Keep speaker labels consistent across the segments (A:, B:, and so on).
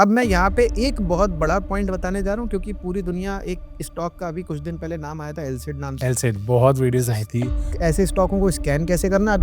A: अब मैं यहाँ पे एक बहुत बड़ा पॉइंट बताने जा रहा हूँ, क्योंकि पूरी दुनिया एक स्टॉक का अभी कुछ दिन पहले नाम आया था, एलसिड नाम से।
B: एलसेड बहुत वीडियोस आई थी।
A: ऐसे स्टॉकों को स्कैन कैसे करना।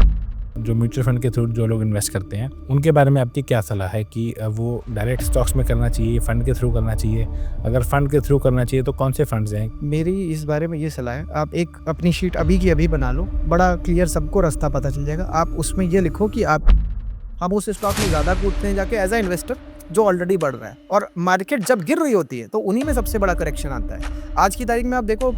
B: जो म्यूचुअल फंड के थ्रू जो लोग इन्वेस्ट करते हैं उनके बारे में आपकी क्या सलाह है कि वो डायरेक्ट स्टॉक्स में करना चाहिए, फंड के थ्रू करना चाहिए? अगर फंड के थ्रू करना चाहिए तो कौन से फंड्स हैं?
A: मेरी इस बारे में ये सलाह है, आप एक अपनी शीट अभी की अभी बना लो, बड़ा क्लियर सबको रास्ता पता चल जाएगा। आप उसमें ये लिखो कि हम उस स्टॉक में ज़्यादा कूदते हैं जाके एज अ इन्वेस्टर जो ऑलरेडी बढ़ रहा है, और मार्केट जब गिर रही होती है तो उन्हीं में सबसे बड़ा करेक्शन आता है। आज की तारीख में आप देखो,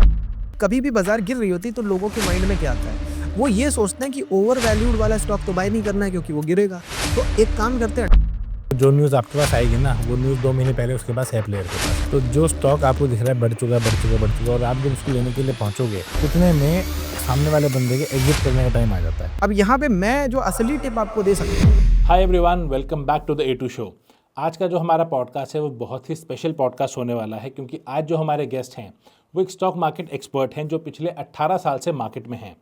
A: कभी भी बाजार गिर रही होती है तो लोगों के माइंड में क्या आता है, वो ये सोचते हैं कि ओवर वैल्यूड वाला स्टॉक तो बाय नहीं करना है क्योंकि वो गिरेगा। तो एक काम करते हैं,
B: जो न्यूज़ आपके पास आएगी ना, वो न्यूज़ 2 महीने पहले उसके पास है प्लेयर के पास। तो जो स्टॉक आपको दिख रहा है बढ़ चुका और आप जब उसको लेने के लिए पहुंचोगे उतने में सामने वाले बंदे के एग्जिट करने का टाइम आ जाता है।
A: अब यहाँ पे मैं जो असली टिप आपको दे सकता हूँ।
C: Hi everyone, welcome back to the A two show. आज का जो हमारा पॉडकास्ट है वो बहुत ही स्पेशल पॉडकास्ट होने वाला है, क्योंकि आज जो हमारे गेस्ट हैं वो एक स्टॉक मार्केट एक्सपर्ट हैं जो पिछले 18 साल से मार्केट में हैं।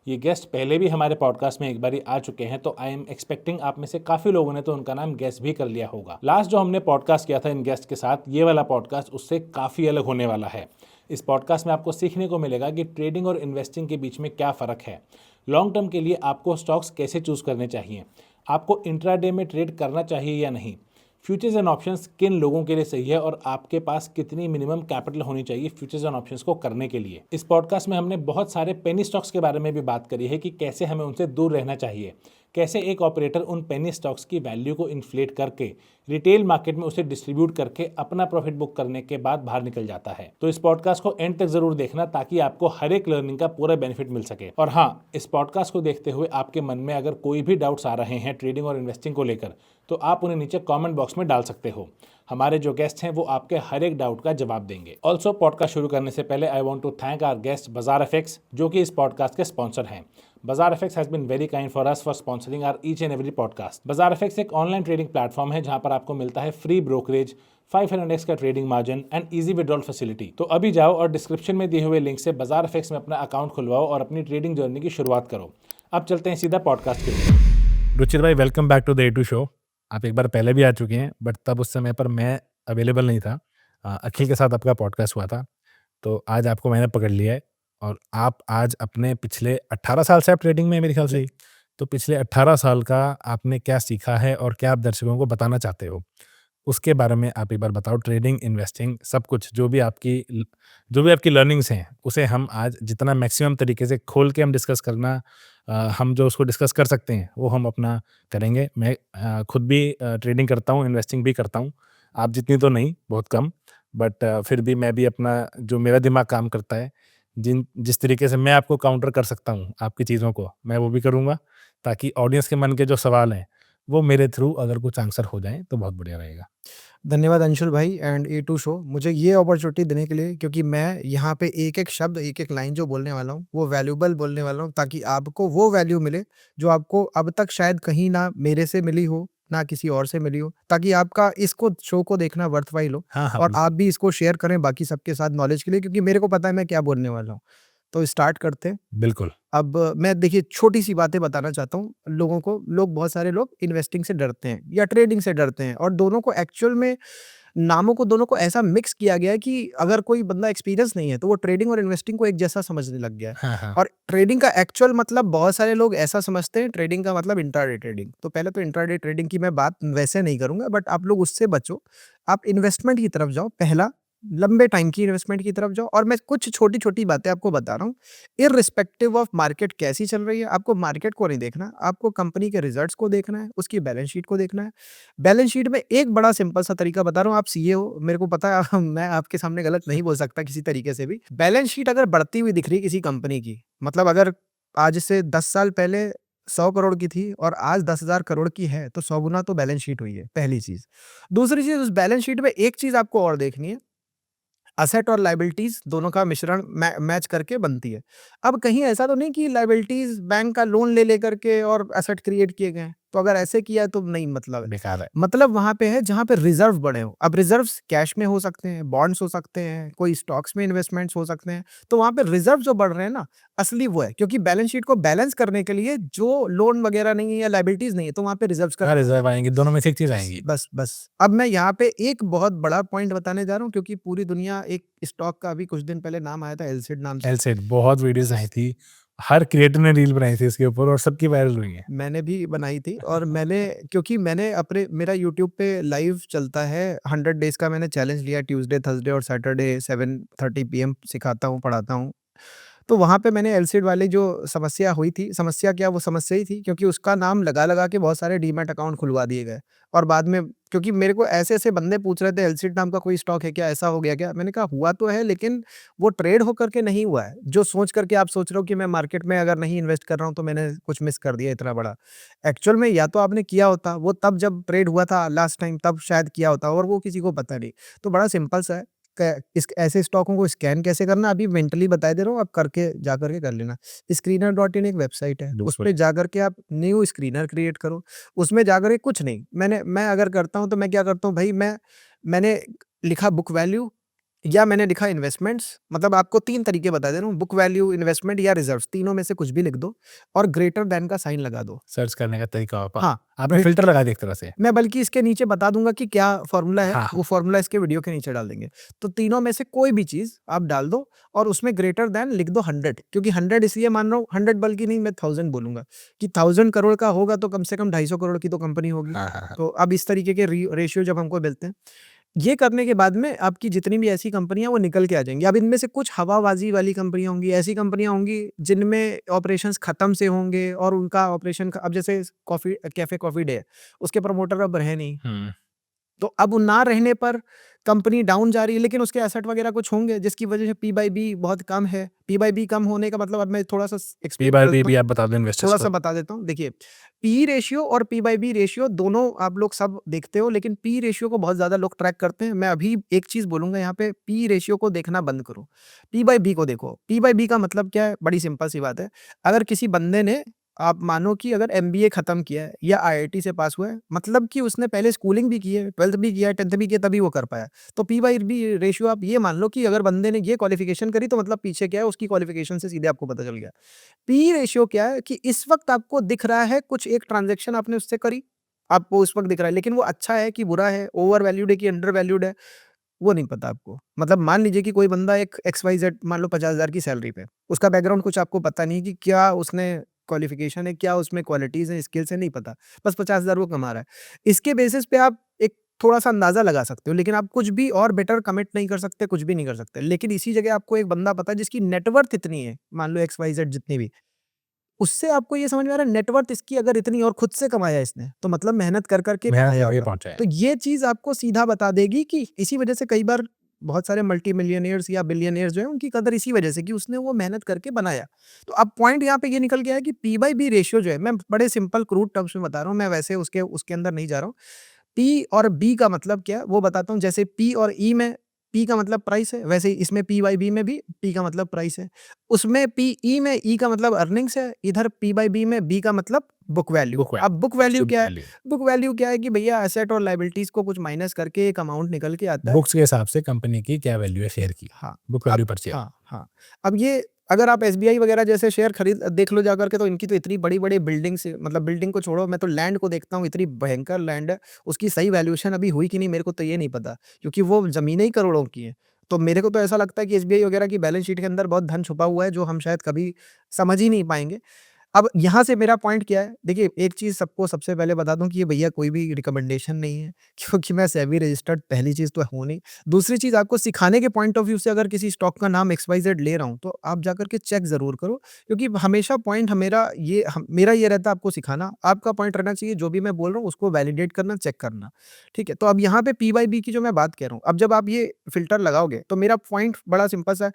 C: ये गेस्ट पहले भी हमारे पॉडकास्ट में एक बारी आ चुके हैं, तो आई एम एक्सपेक्टिंग आप में से काफ़ी लोगों ने तो उनका नाम गेस्ट भी कर लिया होगा। लास्ट जो हमने पॉडकास्ट किया था इन गेस्ट के साथ, ये वाला पॉडकास्ट उससे काफ़ी अलग होने वाला है। इस पॉडकास्ट में आपको सीखने को मिलेगा कि ट्रेडिंग और इन्वेस्टिंग के बीच में क्या फ़र्क है, लॉन्ग टर्म के लिए आपको स्टॉक्स कैसे चूज़ करने चाहिए, आपको इंट्राडे में ट्रेड करना चाहिए या नहीं, फ्यूचर्स एंड ऑप्शंस किन लोगों के लिए सही है और आपके पास कितनी मिनिमम कैपिटल होनी चाहिए फ्यूचर्स एंड ऑप्शंस को करने के लिए। इस पॉडकास्ट में हमने बहुत सारे पेनी स्टॉक्स के बारे में भी बात करी है कि कैसे हमें उनसे दूर रहना चाहिए, कैसे एक ऑपरेटर उन पेनी स्टॉक्स की वैल्यू को इन्फ्लेट करके रिटेल मार्केट में उसे डिस्ट्रीब्यूट करके अपना प्रॉफिट बुक करने के बाद बाहर निकल जाता है। तो इस पॉडकास्ट को एंड तक जरूर देखना ताकि आपको हर एक लर्निंग का पूरा बेनिफिट मिल सके। और हाँ, इस पॉडकास्ट को देखते हुए आपके मन में अगर कोई भी डाउट्स आ रहे हैं ट्रेडिंग और इन्वेस्टिंग को लेकर, तो आप उन्हें नीचे कमेंट बॉक्स में डाल सकते हो। हमारे जो गेस्ट हैं वो आपके हर एक डाउट का जवाब देंगे। ऑल्सो पॉडकास्ट शुरू करने से पहले I want to thank our guest Bazaar FX, जो कि इस पॉडकास्ट के स्पॉन्सर हैं। Bazaar FX has been very kind for us for sponsoring our each and every podcast. Bazaar FX एक ऑनलाइन ट्रेडिंग प्लेटफॉर्म है जहां पर आपको मिलता है फ्री ब्रोकरेज, 500x का trading margin and easy withdrawal facility. तो अभी जाओ और डिस्क्रिप्शन में दिए हुए लिंक से बाजार एफएक्स में अपना अकाउंट खुलवाओ और अपनी ट्रेडिंग जर्नी की शुरुआत करो। अब चलते हैं सीधा पॉडकास्ट के लिए।
B: रुचिर भाई, welcome back to the A two show. आप एक बार पहले भी आ चुके हैं, बट तब उस समय पर मैं अवेलेबल नहीं था। अखिल के साथ आपका पॉडकास्ट हुआ था, तो आज आपको मैंने पकड़ लिया है। और आप आज अपने पिछले 18 साल से आप ट्रेडिंग में, मेरे ख्याल से, तो पिछले 18 साल का आपने क्या सीखा है और क्या आप दर्शकों को बताना चाहते हो, उसके बारे में आप एक बार बताओ। ट्रेडिंग, इन्वेस्टिंग, सब कुछ जो भी आपकी लर्निंग्स हैं, उसे हम आज जितना मैक्सिमम तरीके से खोल के हम डिस्कस करना, हम जो उसको डिस्कस कर सकते हैं वो हम अपना करेंगे। मैं खुद भी ट्रेडिंग करता हूँ, इन्वेस्टिंग भी करता हूँ। आप जितनी तो नहीं, बहुत कम, बट फिर भी मैं भी अपना, जो मेरा दिमाग काम करता है, जिस तरीके से मैं आपको काउंटर कर सकता हूँ आपकी चीज़ों को, मैं वो भी करूँगा, ताकि ऑडियंस के मन के जो सवाल हैं वो मेरे थ्रू अगर कुछ आंसर हो जाएँ तो बहुत बढ़िया रहेगा।
A: धन्यवाद अंशुल भाई एंड ए टू शो, मुझे ये अपॉर्चुनिटी देने के लिए, क्योंकि मैं यहाँ पे एक एक शब्द, एक एक लाइन जो बोलने वाला हूँ वो वैल्यूबल बोलने वाला हूँ, ताकि आपको वो वैल्यू मिले जो आपको अब तक शायद कहीं ना मेरे से मिली हो, ना किसी और से मिली हो, ताकि आपका इसको शो को देखना वर्थवाइल हो।
B: हाँ, हाँ,
A: और
B: बिल्कुल।
A: आप भी इसको शेयर करें बाकी सबके साथ नॉलेज के लिए, क्योंकि मेरे को पता है मैं क्या बोलने वाला हूँ। तो स्टार्ट करते हैं।
B: बिल्कुल।
A: अब मैं देखिए छोटी-सी बातें बताना चाहता हूँ लोगों को। बहुत सारे लोग इन्वेस्टिंग से डरते हैं या ट्रेडिंग से डरते हैं, और दोनों को एक्चुअल में नामों को दोनों को ऐसा मिक्स किया गया है कि अगर कोई बंदा एक्सपीरियंस नहीं है तो वो ट्रेडिंग और इन्वेस्टिंग को एक जैसा समझने लग गया है।
B: हाँ, हाँ।
A: और ट्रेडिंग का एक्चुअल मतलब बहुत सारे लोग ऐसा समझते हैं, ट्रेडिंग का मतलब इंट्राडे ट्रेडिंग। तो पहले तो इंट्राडे ट्रेडिंग की मैं बात वैसे नहीं करूंगा, बट आप लोग उससे बचो। आप इन्वेस्टमेंट की तरफ जाओ, पहला लंबे टाइम की इन्वेस्टमेंट की तरफ जाओ। और मैं कुछ छोटी-छोटी बातें आपको बता रहा हूँ। इर्रिस्पेक्टिव ऑफ मार्केट कैसी चल रही है, आपको मार्केट को नहीं देखना, आपको कंपनी के रिजल्ट्स को देखना है, उसकी बैलेंस शीट को देखना है। बैलेंस शीट में एक बड़ा सिंपल सा तरीका बता रहा हूँ, आप सीए हो, मेरे को पता है मैं आपके सामने गलत नहीं बोल सकता किसी तरीके से भी। बैलेंस शीट अगर बढ़ती हुई दिख रही है किसी कंपनी की, मतलब अगर आज से 10 साल पहले 100 करोड़ की थी और आज 10,000 करोड़ की है, तो 100 गुना तो बैलेंस शीट हुई है, पहली चीज़। दूसरी चीज़, उस बैलेंस शीट में एक चीज़ आपको और देखनी है, असेट और लायबिलिटीज़ दोनों का मिश्रण मैच करके बनती है। अब कहीं ऐसा तो नहीं कि लायबिलिटीज़ बैंक का लोन ले लेकर के और एसेट क्रिएट किए गए हैं। तो अगर ऐसे किया है तो नहीं मतलब है।
B: बेकार है।
A: मतलब वहाँ पे है जहाँ पे रिजर्व बढ़े हो। अब रिजर्व्स कैश में हो सकते हैं, बॉन्ड्स हो सकते हैं, कोई स्टॉक्स में इन्वेस्टमेंट्स हो सकते हैं। तो वहाँ पे रिजर्व जो बढ़ रहे हैं ना, असली वो है, क्योंकि बैलेंस शीट को बैलेंस करने के लिए जो लोन वगैरह नहीं है या लायबिलिटीज नहीं है, तो वहाँ पे रिजर्व्स का
B: रिजर्व आएंगी, दोनों में से एक चीज आएंगी।
A: बस। अब मैं यहाँ पे एक बहुत बड़ा पॉइंट बताने जा रहा हूँ, क्योंकि पूरी दुनिया एक स्टॉक का अभी कुछ दिन पहले नाम आया था, एलसिड नाम से।
B: एलसेट बहुत वीडियोस आई थी, हर क्रिएटर ने रील बनाई थी इसके ऊपर और सबकी वायरल हुई है।
A: मैंने भी बनाई थी और क्योंकि मैंने अपने मेरा यूट्यूब पे लाइव चलता है 100 डेज का, मैंने चैलेंज लिया ट्यूसडे, थर्सडे और सैटरडे 7:30 PM सिखाता हूँ, पढ़ाता हूँ। तो वहाँ पे मैंने एलसीड वाली जो समस्या हुई थी, समस्या क्या, वो समस्या ही थी, क्योंकि उसका नाम लगा-लगा के बहुत सारे डीमैट अकाउंट खुलवा दिए गए। और बाद में क्योंकि मेरे को ऐसे-ऐसे बंदे पूछ रहे थे, एलसीड नाम का कोई स्टॉक है क्या? ऐसा हो गया क्या? मैंने कहा हुआ तो है, लेकिन वो ट्रेड होकर के नहीं हुआ है। जो सोच कर के आप सोच रहे हो कि मैं मार्केट में अगर नहीं इन्वेस्ट कर रहा हूँ तो मैंने कुछ मिस कर दिया इतना बड़ा। एक्चुअल में या तो आपने किया होता, वो तब जब ट्रेड हुआ था लास्ट टाइम तब शायद किया होता, और वो किसी को पता नहीं। तो बड़ा सिंपल सा है, क इस ऐसे स्टॉकों को स्कैन कैसे करना, अभी मेंटली बता दे रहा हूँ, आप करके जा कर के कर लेना। स्क्रीनर.इन एक वेबसाइट है,
B: बिल्कुल।
A: उसपे जाकर के आप न्यू स्क्रीनर क्रिएट करो। उसमें जाकर के कुछ नहीं, मैं अगर करता हूँ तो मैं क्या करता हूँ भाई, मैंने लिखा बुक वैल्यू या मैंने लिखा इन्वेस्टमेंट्स, मतलब आपको 3 तरीके बता दे रहा हूँ, बुक वैल्यू, इन्वेस्टमेंट या रिजर्व्स, तीनों में से कुछ भी लिख दो और ग्रेटर दैन का साइन लगा दो।
B: सर्च करने का तरीका
A: हाँ,
B: आपने फिल्टर लगा दिया एक तरह से।
A: मैं बल्कि इसके नीचे बता दूँगा कि क्या फ़ॉर्मूला है,
B: हाँ,
A: वो फ़ॉर्मूला इसके वीडियो के नीचे डाल देंगे। तो तीनों में से कोई भी चीज़ आप डाल दो और उसमें ग्रेटर दैन लिख दो 100, क्योंकि 100 इसलिए मान रहा हूँ, 100 बल्कि नहीं, मैं 1000 बोलूँगा कि 1000 करोड़ का होगा तो कम से कम 250 करोड़ की तो कंपनी होगी।
B: हाँ।
A: तो अब इस तरीके के रेशियो जब हमको मिलते हैं, ये करने के बाद में आपकी जितनी भी ऐसी कंपनियाँ वो निकल के आ जाएँगी। अब इनमें से कुछ हवाबाज़ी वाली कंपनियाँ होंगी, ऐसी कंपनियाँ होंगी जिनमें ऑपरेशंस खत्म से होंगे और उनका ऑपरेशन अब जैसे कैफ़े कॉफ़ी डे है, उसके प्रमोटर अब रहे नहीं।
B: हुँ।
A: तो अब वो ना रहने पर कंपनी डाउन जा रही है, लेकिन उसके एसेट वगैरह कुछ होंगे जिसकी वजह से पी बाई बी बहुत कम है। पी बाई बी कम होने का मतलब, अब मैं थोड़ा-सा
B: पी
A: एक्सप्लेन
B: बाय
A: कर
B: पी
A: देता
B: भी
A: हूँ,
B: आप बता दो इन्वेस्टर्स
A: थोड़ा-सा
B: को।
A: बता देता हूँ। देखिए, पी रेशियो और पी बाई बी रेशियो दोनों आप लोग सब देखते हो, लेकिन पी रेशियो को बहुत ज़्यादा लोग ट्रैक करते हैं। मैं अभी एक चीज़ बोलूँगा यहाँ पे, पी रेशियो को देखना बंद करो, पी बाई बी को देखो। पी बाई बी का मतलब क्या है? बड़ी सिंपल सी बात है। अगर किसी बंदे ने, आप मानो कि अगर एमबीए खत्म किया है या आईआईटी से पास हुआ है, मतलब कि उसने पहले स्कूलिंग भी की है, 12th भी किया है, 10th भी किया, तभी वो कर पाया। तो पी बाई बी रेशियो आप ये मान लो कि अगर बंदे ने ये क्वालिफिकेशन करी तो मतलब पीछे क्या है, उसकी क्वालिफिकेशन से सीधे आपको पता चल गया। पी रेशियो क्या है कि इस वक्त आपको दिख रहा है कुछ एक ट्रांजैक्शन आपने उससे करी, आपको उस वक्त दिख रहा है, लेकिन वो अच्छा है कि बुरा है, ओवर वैल्यूड है कि अंडर वैल्यूड है, वो नहीं पता आपको। मतलब मान लीजिए कि कोई बंदा एक एक्स-वाई-ज़ेड मान लो 50,000 की सैलरी पे, उसका बैकग्राउंड कुछ आपको पता नहीं कि क्या उसने क्वालिफ़िकेशन है, क्या उसमें क्वालिटीज़ हैं, स्किल्स हैं, नहीं पता। बस 50,000 वो कमा रहा है। इसके बेसिस पे आप एक थोड़ा-सा अंदाज़ा लगा सकते हो, लेकिन आप कुछ भी और बेटर कमिट नहीं कर सकते, कुछ भी नहीं कर सकते। लेकिन इसी जगह आपको एक बंदा पता है जिसकी नेटवर्थ इतनी है, मान लो एक्स-वाई-ज़ेड जितनी भी, उससे आपको ये समझ में आ रहा है नेटवर्थ इसकी अगर इतनी और खुद से कमाया इसने, तो मतलब मेहनत कर के
B: मेहनत
A: कमाया
B: करके
A: होगा।
B: पहुँचा है।
A: तो ये चीज़ आपको सीधा बता देगी कि इसी वजह से कई बार बहुत सारे मल्टी मिलियनेयर्स या बिलियनेयर्स जो हैं, उनकी कदर इसी वजह से कि उसने वो मेहनत करके बनाया। तो अब पॉइंट यहाँ पे ये निकल के आया कि पी बाई बी रेशियो जो है, मैं बड़े सिंपल क्रूड टर्म्स में बता रहा हूँ, मैं वैसे उसके उसके अंदर नहीं जा रहा हूँ। पी और बी का मतलब क्या है, वो बताता हूँ। जैसे पी और ई में पी का मतलब प्राइस है, वैसे ही इसमें पी बाई बी में भी पी का मतलब प्राइस है। उसमें पी ई में ई का मतलब अर्निंग्स है, इधर पी बाई बी में बी का मतलब बुक वैल्यू।
B: बुक
A: अब बुक वैल्यू
B: वैल्यू
A: क्या है? बुक वैल्यू क्या है कि भैया एसेट और लायबिलिटीज़ को कुछ माइनस करके एक अमाउंट निकल के आता है।
B: बुक्स के हिसाब से कंपनी की क्या वैल्यू है शेयर की,
A: हाँ,
B: बुक
A: अब
B: वैल्यू पर शेयर।
A: हाँ। अब ये अगर आप एसबीआई वगैरह जैसे शेयर खरीद देख लो जाकर के, तो इनकी तो इतनी बड़ी-बड़ी बिल्डिंग्स, मतलब बिल्डिंग को छोड़ो, मैं तो लैंड को देखता हूँ, इतनी भयंकर लैंड है, उसकी सही वैल्यूएशन अभी हुई कि नहीं मेरे को तो ये नहीं पता, क्योंकि वो ज़मीनें ही करोड़ों की हैं। तो मेरे को तो ऐसा लगता है कि एसबीआई वगैरह की बैलेंस शीट के अंदर बहुत धन छुपा हुआ है, जो हम शायद कभी समझ ही नहीं पाएँगे। अब यहाँ से मेरा पॉइंट क्या है? देखिए, एक चीज़ सबको सबसे पहले बता दूँ कि ये भैया कोई भी रिकमेंडेशन नहीं है, क्योंकि मैं सेबी रजिस्टर्ड पहली चीज़ तो हूँ नहीं। दूसरी चीज़, आपको सिखाने के पॉइंट ऑफ व्यू से अगर किसी स्टॉक का नाम एक्स-वाई-ज़ेड ले रहा हूँ, तो आप जाकर के चेक ज़रूर करो, क्योंकि हमेशा पॉइंट मेरा ये रहता है आपको सिखाना। आपका पॉइंट रहना चाहिए जो भी मैं बोल रहा हूँ उसको वैलिडेट करना, चेक करना। ठीक है? तो अब यहाँ पे पी बाई बी की जो मैं बात कह रहा हूँ, अब जब आप ये फ़िल्टर लगाओगे, तो मेरा पॉइंट बड़ा सिंपल सा है।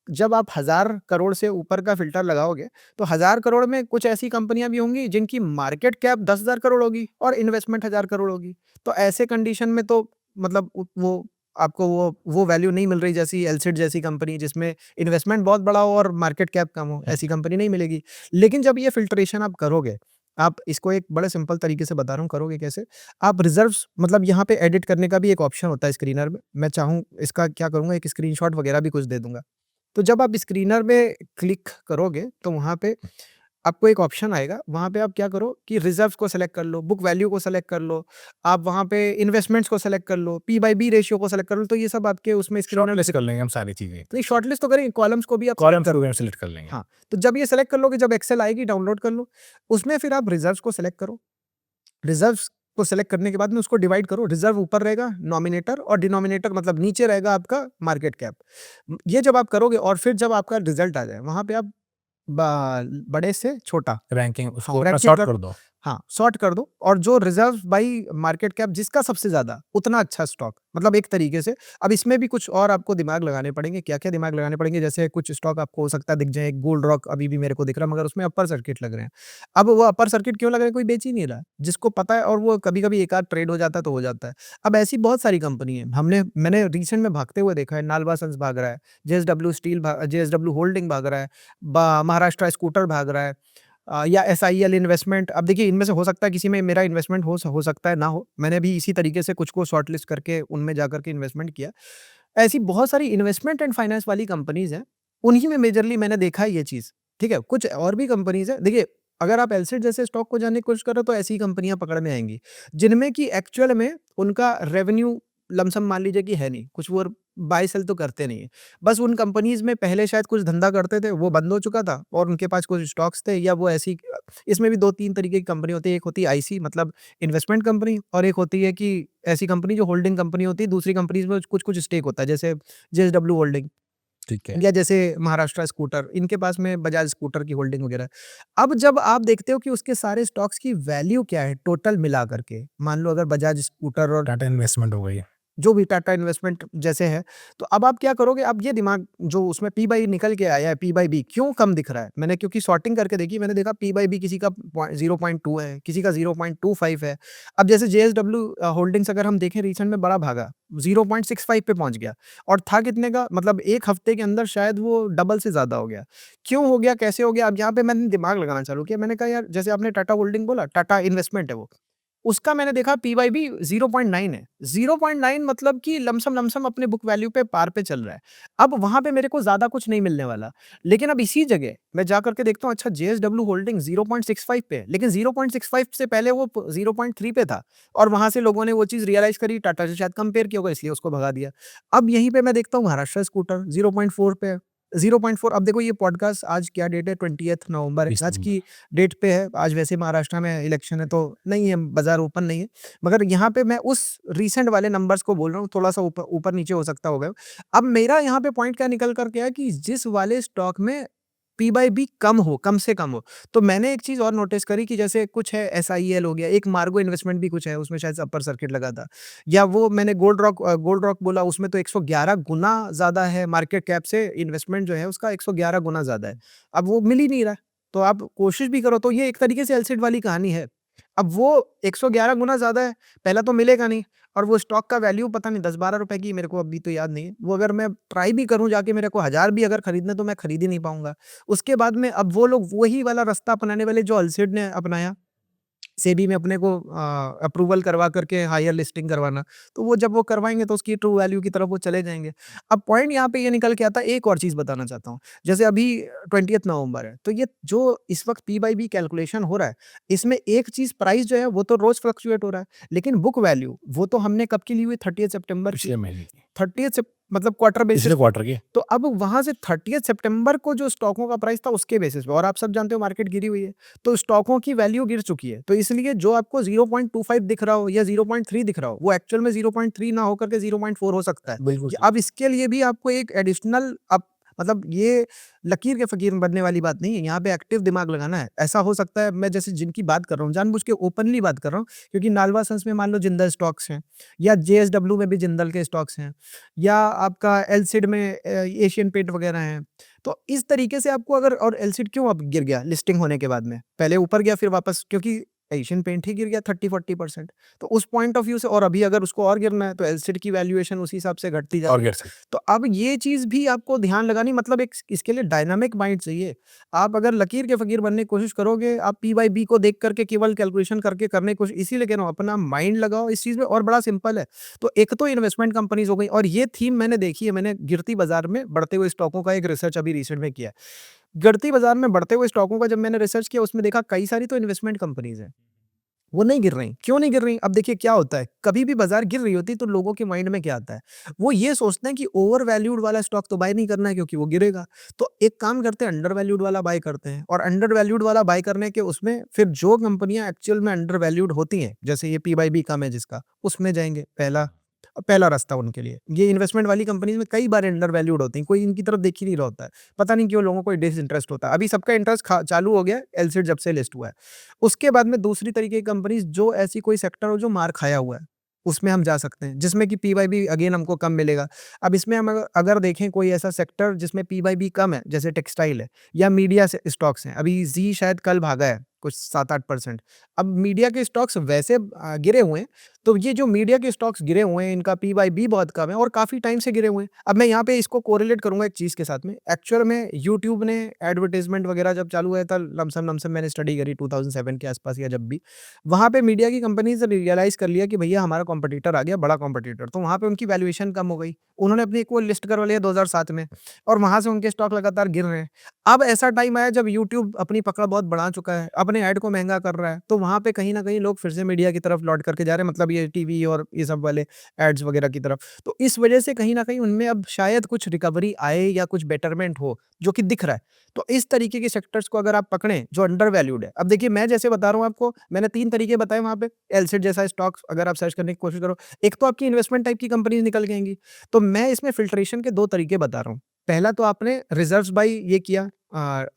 A: जब आप 1000 करोड़ से ऊपर का फ़िल्टर लगाओगे, तो 1000 करोड़ में कुछ ऐसी कंपनियाँ भी होंगी जिनकी मार्केट कैप 10,000 करोड़ होगी और इन्वेस्टमेंट 1000 करोड़ होगी। तो ऐसे कंडीशन में तो मतलब वो आपको वो वैल्यू नहीं मिल रही, जैसी एलसिड जैसी कंपनी जिसमें इन्वेस्टमेंट बहुत बड़ा हो और मार्केट कैप कम हो, ऐसी कंपनी नहीं मिलेगी। लेकिन जब ये फ़िल्ट्रेशन आप करोगे, आप इसको एक बड़े सिंपल तरीके से बता रहा हूँ, करोगे कैसे? आप रिज़र्व्स मतलब यहाँ पे एडिट करने का भी एक ऑप्शन होता है स्क्रीनर में। मैं चाहूँ इसका क्या करूँगा, एक स्क्रीनशॉट वगैरह भी कुछ दे दूँगा। तो जब आप स्क्रीनर में क्लिक करोगे, तो वहाँ पे आपको एक ऑप्शन आएगा, वहाँ पे आप क्या करो कि रिज़र्व्स को सेलेक्ट कर लो, बुक वैल्यू को सेलेक्ट कर लो, आप वहाँ पे इन्वेस्टमेंट्स को सेलेक्ट कर लो, पी बाय बी रेशियो को सेलेक्ट कर लो, तो ये सब आपके उसमें स्क्रीनर में
B: शॉर्टलिस्ट कर लेंगे हम सारी चीज़ें।
A: नहीं, शॉर्टलिस्ट तो करेंगे, कॉलम्स को भी आप
B: कॉलम्स
A: सेलेक्ट कर
B: को
A: लो।
B: भी हम सेलेक्ट कर लेंगे।
A: हाँ, तो जब ये सेलेक्ट कर लोगे, जब एक्सेल आएगी डाउनलोड कर लो, उसमें फिर आप रिज़र्व्स को सेलेक्ट करो। रिज़र्व्स को सेलेक्ट करने के बाद में उसको डिवाइड करो, रिज़र्व ऊपर रहेगा, नॉमिनेटर और डिनोमिनेटर मतलब नीचे रहेगा आपका मार्केट कैप। ये जब आप करोगे और फिर जब आपका रिज़ल्ट आ जाए, वहाँ पे आप बड़े से छोटा
B: रैंकिंग उसको
A: रैंकिंग
B: सॉर्ट
A: कर
B: कर दो।
A: हाँ, सॉर्ट कर दो और जो रिज़र्व बाई मार्केट कैप जिसका सबसे ज़्यादा, उतना अच्छा स्टॉक। मतलब एक तरीके से अब इसमें भी कुछ और आपको दिमाग लगाने पड़ेंगे, क्या-क्या दिमाग लगाने पड़ेंगे, जैसे कुछ स्टॉक आपको हो सकता है दिख जाए, गोल्ड रॉक अभी भी मेरे को दिख रहा है, मगर उसमें अपर सर्किट लग रहे हैं। अब वो अपर सर्किट क्यों लग रहे हैं? कोई बेच ही नहीं रहा, जिसको पता है, और वो कभी-कभी एक आध ट्रेड हो जाता है तो हो जाता है। अब ऐसी बहुत सारी कंपनी है, मैंने रिसेंट में भागते हुए देखा है, नालवा सन्स भाग रहा है, जेएसडब्ल्यू स्टील जेएसडब्ल्यू होल्डिंग भाग रहा है, महाराष्ट्र स्कूटर भाग रहा है, या एसआईएल इन्वेस्टमेंट। अब देखिए, इनमें से हो सकता है किसी में मेरा इन्वेस्टमेंट हो सकता है ना हो। मैंने भी इसी तरीके से कुछ को शॉर्टलिस्ट करके उनमें जाकर के इन्वेस्टमेंट किया। ऐसी बहुत सारी इन्वेस्टमेंट एंड फाइनेंस वाली कंपनीज़ हैं, उन्हीं में मेजरली मैंने देखा है ये चीज़, ठीक है? कुछ और भी कंपनीज़ हैं, देखिए, अगर आप एलसेट जैसे स्टॉक को जानने की कोशिश करो तो ऐसी ही कंपनियाँ पकड़ में आएँगी, जिनमें कि एक्चुअल में उनका रेवेन्यू लमसम मान लीजिए कि है नहीं, कुछ वो बाय सेल तो करते नहीं है। बस उन कंपनीज़ में पहले शायद कुछ धंधा करते थे, वो बंद हो चुका था और उनके पास कुछ स्टॉक्स थे, या वो ऐसी इसमें भी 2-3 तरीके की कंपनी होती है। एक होती है आईसी मतलब इन्वेस्टमेंट कंपनी, और एक होती है कि ऐसी कंपनी जो होल्डिंग कंपनी होती है, दूसरी कंपनीज़ में कुछ-कुछ स्टेक होता है, जैसे जेएसडब्ल्यू होल्डिंग
B: ठीक है।
A: या जैसे महाराष्ट्र स्कूटर, इनके पास में बजाज स्कूटर की होल्डिंग वगैरह है। अब जब आप देखते हो कि उसके सारे स्टॉक्स की वैल्यू क्या है टोटल मिला करके, मान लो अगर बजाज स्कूटर और
B: टाटा इन्वेस्टमेंट हो गई।
A: जो भी टाटा इन्वेस्टमेंट जैसे है, तो अब आप क्या करोगे? अब ये दिमाग जो उसमें पी बाई निकल के आया है, पी बाई बी क्यों कम दिख रहा है? मैंने क्योंकि सॉर्टिंग करके देखी, मैंने देखा पी बाई बी किसी का 0.2 है, किसी का 0.25 है। अब जैसे जेएसडब्ल्यू होल्डिंग्स अगर हम देखें, रिसेंट में बड़ा भागा, 0.65 पे पहुँच गया और था कितने का? मतलब 1 हफ्ते के अंदर शायद वो डबल से ज़्यादा हो गया। क्यों हो गया? कैसे हो गया? अब यहाँ पे मैंने दिमाग लगाना चालू किया। मैंने कहा यार, जैसे आपने टाटा होल्डिंग बोला, टाटा इन्वेस्टमेंट है वो। उसका मैंने देखा पी/बी 0.9 है। 0.9 मतलब कि लमसम-लमसम अपने बुक वैल्यू पे पार पे चल रहा है। अब वहाँ पे मेरे को ज़्यादा कुछ नहीं मिलने वाला। लेकिन अब इसी जगह मैं जाकर के देखता हूँ, अच्छा जेएसडब्ल्यू होल्डिंग 0.65 पे है, लेकिन 0.65 से पहले वो 0.3 पे था और वहाँ से लोगों ने वो चीज़ रियलाइज़ करी, टाटा से शायद कंपेयर किया होगा इसलिए उसको भगा दिया। अब यहीं पे मैं देखता हूँ महाराष्ट्र स्कूटर 0.4 पे है। 0.4, अब देखो ये पॉडकास्ट आज क्या डेट है, 20th नवंबर है।
B: 20
A: आज
B: नंबर।
A: की डेट पे है। आज वैसे महाराष्ट्र में इलेक्शन है तो नहीं है, बाज़ार ओपन नहीं है। मगर यहाँ पे मैं उस रीसेंट वाले नंबर्स को बोल रहा हूँ, थोड़ा-सा ऊपर-नीचे हो सकता होगा। अब मेरा यहाँ पे पॉइंट क्या निकल कर के आया कि जिस वाले स्टॉक में पी बाय बी कम हो, कम से कम हो, तो मैंने एक चीज़ और नोटिस करी कि जैसे कुछ है एसआईएल हो गया, एक मार्गो इन्वेस्टमेंट भी कुछ है, उसमें शायद अपर सर्किट लगा था। या वो मैंने गोल्ड रॉक बोला, उसमें तो 111 गुना ज़्यादा है मार्केट कैप से, इन्वेस्टमेंट जो है उसका 111 गुना ज़्यादा है। अब वो मिल ही नहीं रहा है, तो आप कोशिश भी करो, तो ये एक तरीके से एलसिड वाली कहानी है। अब वो 111 गुना ज़्यादा है, पहला तो मिलेगा नहीं, और वो स्टॉक का वैल्यू पता नहीं 10-12 रुपए की, मेरे को अभी तो याद नहीं है। वो अगर मैं ट्राई भी करूँ जाके, मेरे को 1000 भी अगर खरीदना है तो मैं खरीद ही नहीं पाऊँगा। उसके बाद में अब वो लोग वही वाला रास्ता अपनाने वाले जो अल्सिड ने अपनाया, सेबी में अपने को अप्रूवल करवा करके हायर लिस्टिंग करवाना, तो वो जब वो करवाएँगे तो उसकी ट्रू वैल्यू की तरफ वो चले जाएँगे। अब पॉइंट यहाँ पे ये निकल के आता है, एक और चीज़ बताना चाहता हूँ। जैसे अभी 20th नवंबर है, तो ये जो इस वक़्त पी बाय बी कैलकुलेशन हो रहा है, इसमें एक चीज़ प्राइस जो है वो तो रोज़ फ्लक्चुएट हो रहा है, लेकिन बुक वैल्यू वो तो हमने कब की ली हुई, 30th सितंबर की।
B: पिछले महीने की।
A: 30th सिप मतलब क्वार्टर बेसिस
B: पिछले क्वार्टर की।
A: तो अब वहाँ से 30th सितंबर को जो स्टॉकों का प्राइस था उसके बेसिस पे, और आप सब जानते हो मार्केट गिरी हुई है, तो स्टॉकों की वैल्यू गिर चुकी है। तो इसलिए जो आपको 0.25 दिख रहा हो या 0.3 दिख रहा हो, वो एक्चुअल में 0.3 ना होकर के 0.4 हो सकता है।
B: बिल्कुल
A: अब इसके लिए भी आपको एक एडिशनल अब मतलब ये लकीर के फ़कीर बनने वाली बात नहीं है, यहाँ पे एक्टिव दिमाग लगाना है। ऐसा हो सकता है, मैं जैसे जिनकी बात कर रहा हूँ, जानबूझ के ओपनली बात कर रहा हूँ, क्योंकि नालवा सन्स में मान लो जिंदल स्टॉक्स हैं, या जेएसडब्ल्यू में भी जिंदल के स्टॉक्स हैं, या आपका एलसिड में एशियन पेंट वगैरह हैं। तो इस तरीके से आपको अगर, और एलसिड क्यों अब गिर गया लिस्टिंग होने के बाद में? पहले ऊपर गया फिर वापस, क्योंकि एशियन पेंट ही गिर गया 30-40%। तो उस पॉइंट ऑफ व्यू से, और अभी अगर उसको और गिरना है तो एलसीडी की वैल्यूएशन उसी हिसाब से घटती जा
B: और
A: रही है।
B: गिर सकते
A: तो अब ये चीज़ भी आपको ध्यान लगानी, मतलब एक इसके लिए डायनामिक माइंड चाहिए। आप अगर लकीर के फ़कीर बनने की कोशिश करोगे, आप पी बाई बी को देख करके केवल कैलकुलेशन करके करने की कोशिश, इसीलिए कह रहा हूँ अपना माइंड लगाओ इस चीज़ में, और बड़ा सिंपल है। तो एक तो इन्वेस्टमेंट कंपनीज़ हो गई, और ये थीम मैंने देखी है, मैंने गिरती बाज़ार में बढ़ते हुए स्टॉकों का एक रिसर्च अभी रिसेंट में किया है। गिरती बाज़ार में बढ़ते हुए स्टॉकों का जब मैंने रिसर्च किया, उसमें देखा कई सारी तो इन्वेस्टमेंट कंपनीज़ हैं। वो नहीं गिर रही। क्यों नहीं गिर रही? अब देखिए क्या होता है, कभी भी बाज़ार गिर रही होती है तो लोगों के माइंड में क्या आता है? वो ये सोचते हैं कि ओवर वैल्यूड वाला स्टॉक तो बाय नहीं करना है क्योंकि वो गिरेगा। तो एक काम करते हैं, अंडर वैल्यूड वाला बाय करते हैं, और अंडर वैल्यूड वाला बाय करने के उसमें फिर जो कंपनियाँ एक्चुअल में अंडर वैल्यूड होती हैं, जैसे ये पी बाई बी कम है जिसका, उसमें जाएँगे। पहला पहला रास्ता उनके लिए। ये इन्वेस्टमेंट वाली कंपनीज़ में कई बार अंडर वैल्यूड होती हैं, कोई इनकी तरफ देख ही नहीं रहा होता है। पता नहीं क्यों लोगों को डिसइंटरेस्ट होता है। अभी सबका इंटरेस्ट चालू हो गया है, एलसीड जब से लिस्ट हुआ है। उसके बाद में दूसरी तरीके की कंपनीज़, जो ऐसी कोई सेक्टर हो जो मार खाया हुआ है, उसमें हम जा सकते हैं, जिसमें कि पी/बी अगेन हमको कम मिलेगा। अब इसमें हम अगर अगर देखें कोई ऐसा सेक्टर जिसमें पी/बी कम है, जैसे टेक्सटाइल है या मीडिया से स्टॉक्स हैं। अभी ज़ी शायद कल भागा है कुछ 7-8%। अब मीडिया के स्टॉक्स वैसे गिरे हुए हैं, तो ये जो मीडिया के स्टॉक्स गिरे हुए हैं, इनका पी/बी बहुत कम है और काफ़ी टाइम से गिरे हुए हैं। अब मैं यहाँ पे इसको कोरिलेट करूँगा एक चीज़ के साथ में। एक्चुअल में यूट्यूब ने एडवर्टाइज़मेंट वगैरह जब चालू हुआ था, लमसम मैंने स्टडी करी 2007 के आसपास या जब भी, वहाँ पे मीडिया की कंपनीज़ ने रियलाइज़ कर लिया कि भैया हमारा कॉम्पिटिटर आ गया, बड़ा कॉम्पिटिटर, तो वहाँ पे उनकी वैल्यूएशन कम हो गई। उन्होंने अपनी एक वो लिस्ट करवा लिया 2007 में, और वहाँ से उनके स्टॉक लगातार गिर रहे हैं। अब ऐसा टाइम आया जब यूट्यूब अपनी पकड़ बहुत बढ़ा चुका है, अपने ऐड को महँगा कर रहा है, तो वहाँ पे कहीं न कहीं लोग फिर से मीडिया की तरफ लौट करके जा रहे हैं, मतलब ये टीवी और ये सब वाले एड्स वगैरह की तरफ। तो इस वजह से कहीं न कहीं उनमें अब शायद कुछ रिकवरी आए या कुछ बेटरमेंट हो, जो कि दिख रहा है। तो इस तरीके के सेक्टर्स को अगर आप पकड़ें जो अंडर वैल्यूड है। अब देखिए मैं जैसे बता रहा हूँ आपको, मैंने 3 तरीके बताए वहाँ पे, एलसेड जैसा स्टॉक्स अगर आप सर्च करने की कोशिश करो, एक तो आपकी इन्वेस्टमेंट टाइप की कंपनीज़ निकल के आएँगी। तो मैं इसमें फ़िल्ट्रेशन के 2 तरीके बता रहा हूँ। पहला तो आपने रिज़र्व्स बाय ये किया,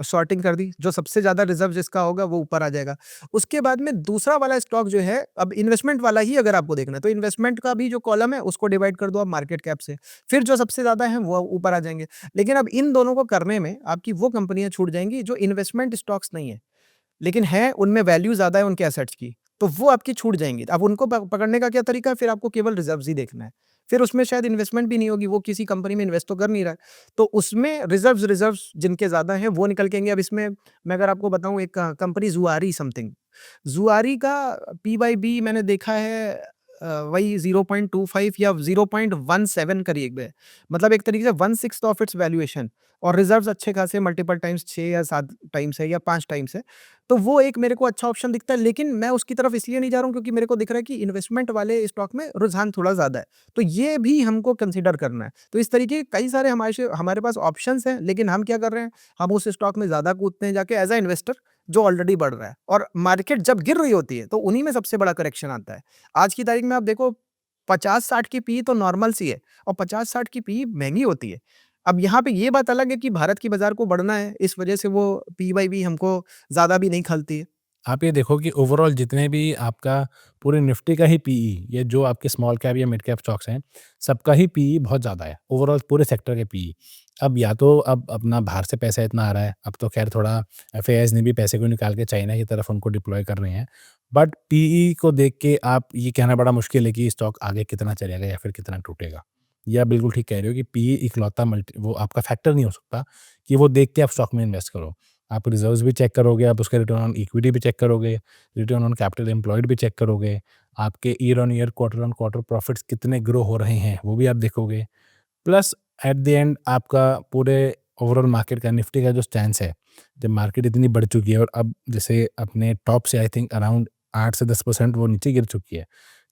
A: सॉर्टिंग कर दी, जो सबसे ज़्यादा रिज़र्व जिसका होगा वो ऊपर आ जाएगा। उसके बाद में दूसरा वाला स्टॉक जो है, अब इन्वेस्टमेंट वाला ही अगर आपको देखना है, तो इन्वेस्टमेंट का भी जो कॉलम है उसको डिवाइड कर दो आप मार्केट कैप से। फिर जो सबसे ज़्यादा है वो ऊपर आ जाएँगे। लेकिन अब इन दोनों को करने में आपकी वो कंपनियाँ छूट जाएँगी जो इन्वेस्टमेंट स्टॉक्स नहीं है। लेकिन है, उनमें वैल्यू ज़्यादा है उनके एसेट्स की, तो वो आपकी छूट जाएँगी। अब उनको पकड़ने का क्या तरीका है, फिर आपको केवल रिज़र्व्स ही देखना है। फिर उसमें शायद इन्वेस्टमेंट भी नहीं होगी, वो किसी कंपनी में इन्वेस्ट तो कर नहीं रहा है। तो उसमें रिज़र्व्स जिनके ज़्यादा हैं वो निकल के आएँगे। अब इसमें मैं अगर आपको बताऊँ, एक कंपनी ज़ुआरी समथिंग, ज़ुआरी का पी/बी मैंने देखा है वही 0.25 या 0.17 करीब है। मतलब एक तरीके से 1/6 ऑफ इट्स वैल्यूएशन, और रिज़र्व्स अच्छे खासे मल्टीपल टाइम्स 6 या 7 टाइम्स है या 5 टाइम्स है। तो वो एक मेरे को अच्छा ऑप्शन दिखता है, लेकिन मैं उसकी तरफ इसलिए नहीं जा रहा हूँ क्योंकि मेरे को दिख रहा है कि इन्वेस्टमेंट वाले स्टॉक में रुझान थोड़ा ज़्यादा है। तो ये भी हमको कंसीडर करना है। तो इस तरीके के कई सारे हमारे पास ऑप्शंस हैं, लेकिन हम क्या कर रहे हैं, हम उस स्टॉक में ज़्यादा कूदते हैं जाके एज़ अ इन्वेस्टर, जो ऑलरेडी बढ़ रहा है, और मार्केट जब गिर रही होती है, तो उन्हीं में सबसे बड़ा करेक्शन आता है। आज की तारीख में आप देखो 50-60 की पी तो नॉर्मल सी है, और 50-60 की पी महँगी होती है। अब यहाँ पे ये बात अलग है कि भारत की बाज़ार को बढ़ना है, इस वजह से वो पी/बी हमको ज़्यादा भी नहीं खलती है।
B: आप ये देखो कि ओवरऑल जितने भी आपका पूरे निफ्टी का ही पीई, ये जो आपके स्मॉल कैप या मिड कैप स्टॉक्स हैं, सबका ही पीई बहुत ज़्यादा है, ओवरऑल पूरे सेक्टर के पीई। अब या तो अब अपना बाहर से पैसा इतना आ रहा है, अब तो खैर थोड़ा एफआईआईज़ ने भी पैसे को निकाल के चाइना की तरफ उनको डिप्लॉय कर रहे हैं। बट पीई को देख के आप ये कहना बड़ा मुश्किल है कि स्टॉक आगे कितना चलेगा या फिर कितना टूटेगा। ये आप बिल्कुल ठीक कह रहे हो कि पीई इकलौता मल्टी वो आपका फैक्टर नहीं हो सकता कि वो देख के आप स्टॉक में इन्वेस्ट करो। आप रिजर्व्स भी चेक करोगे, आप उसके रिटर्न ऑन इक्विटी भी चेक करोगे, रिटर्न ऑन कैपिटल एम्प्लॉयड भी चेक करोगे, आपके year on year, quarter on quarter profits कितने ग्रो हो रहे हैं, वो भी आप देखोगे। प्लस एट द एंड आपका पूरे ओवरऑल मार्केट का निफ्टी का जो स्टैंस है, जब मार्केट इतनी बढ़ चुकी है और अब जैसे अपने टॉप से आई थिंक अराउंड 8 से 10% वो नीचे गिर चुकी है,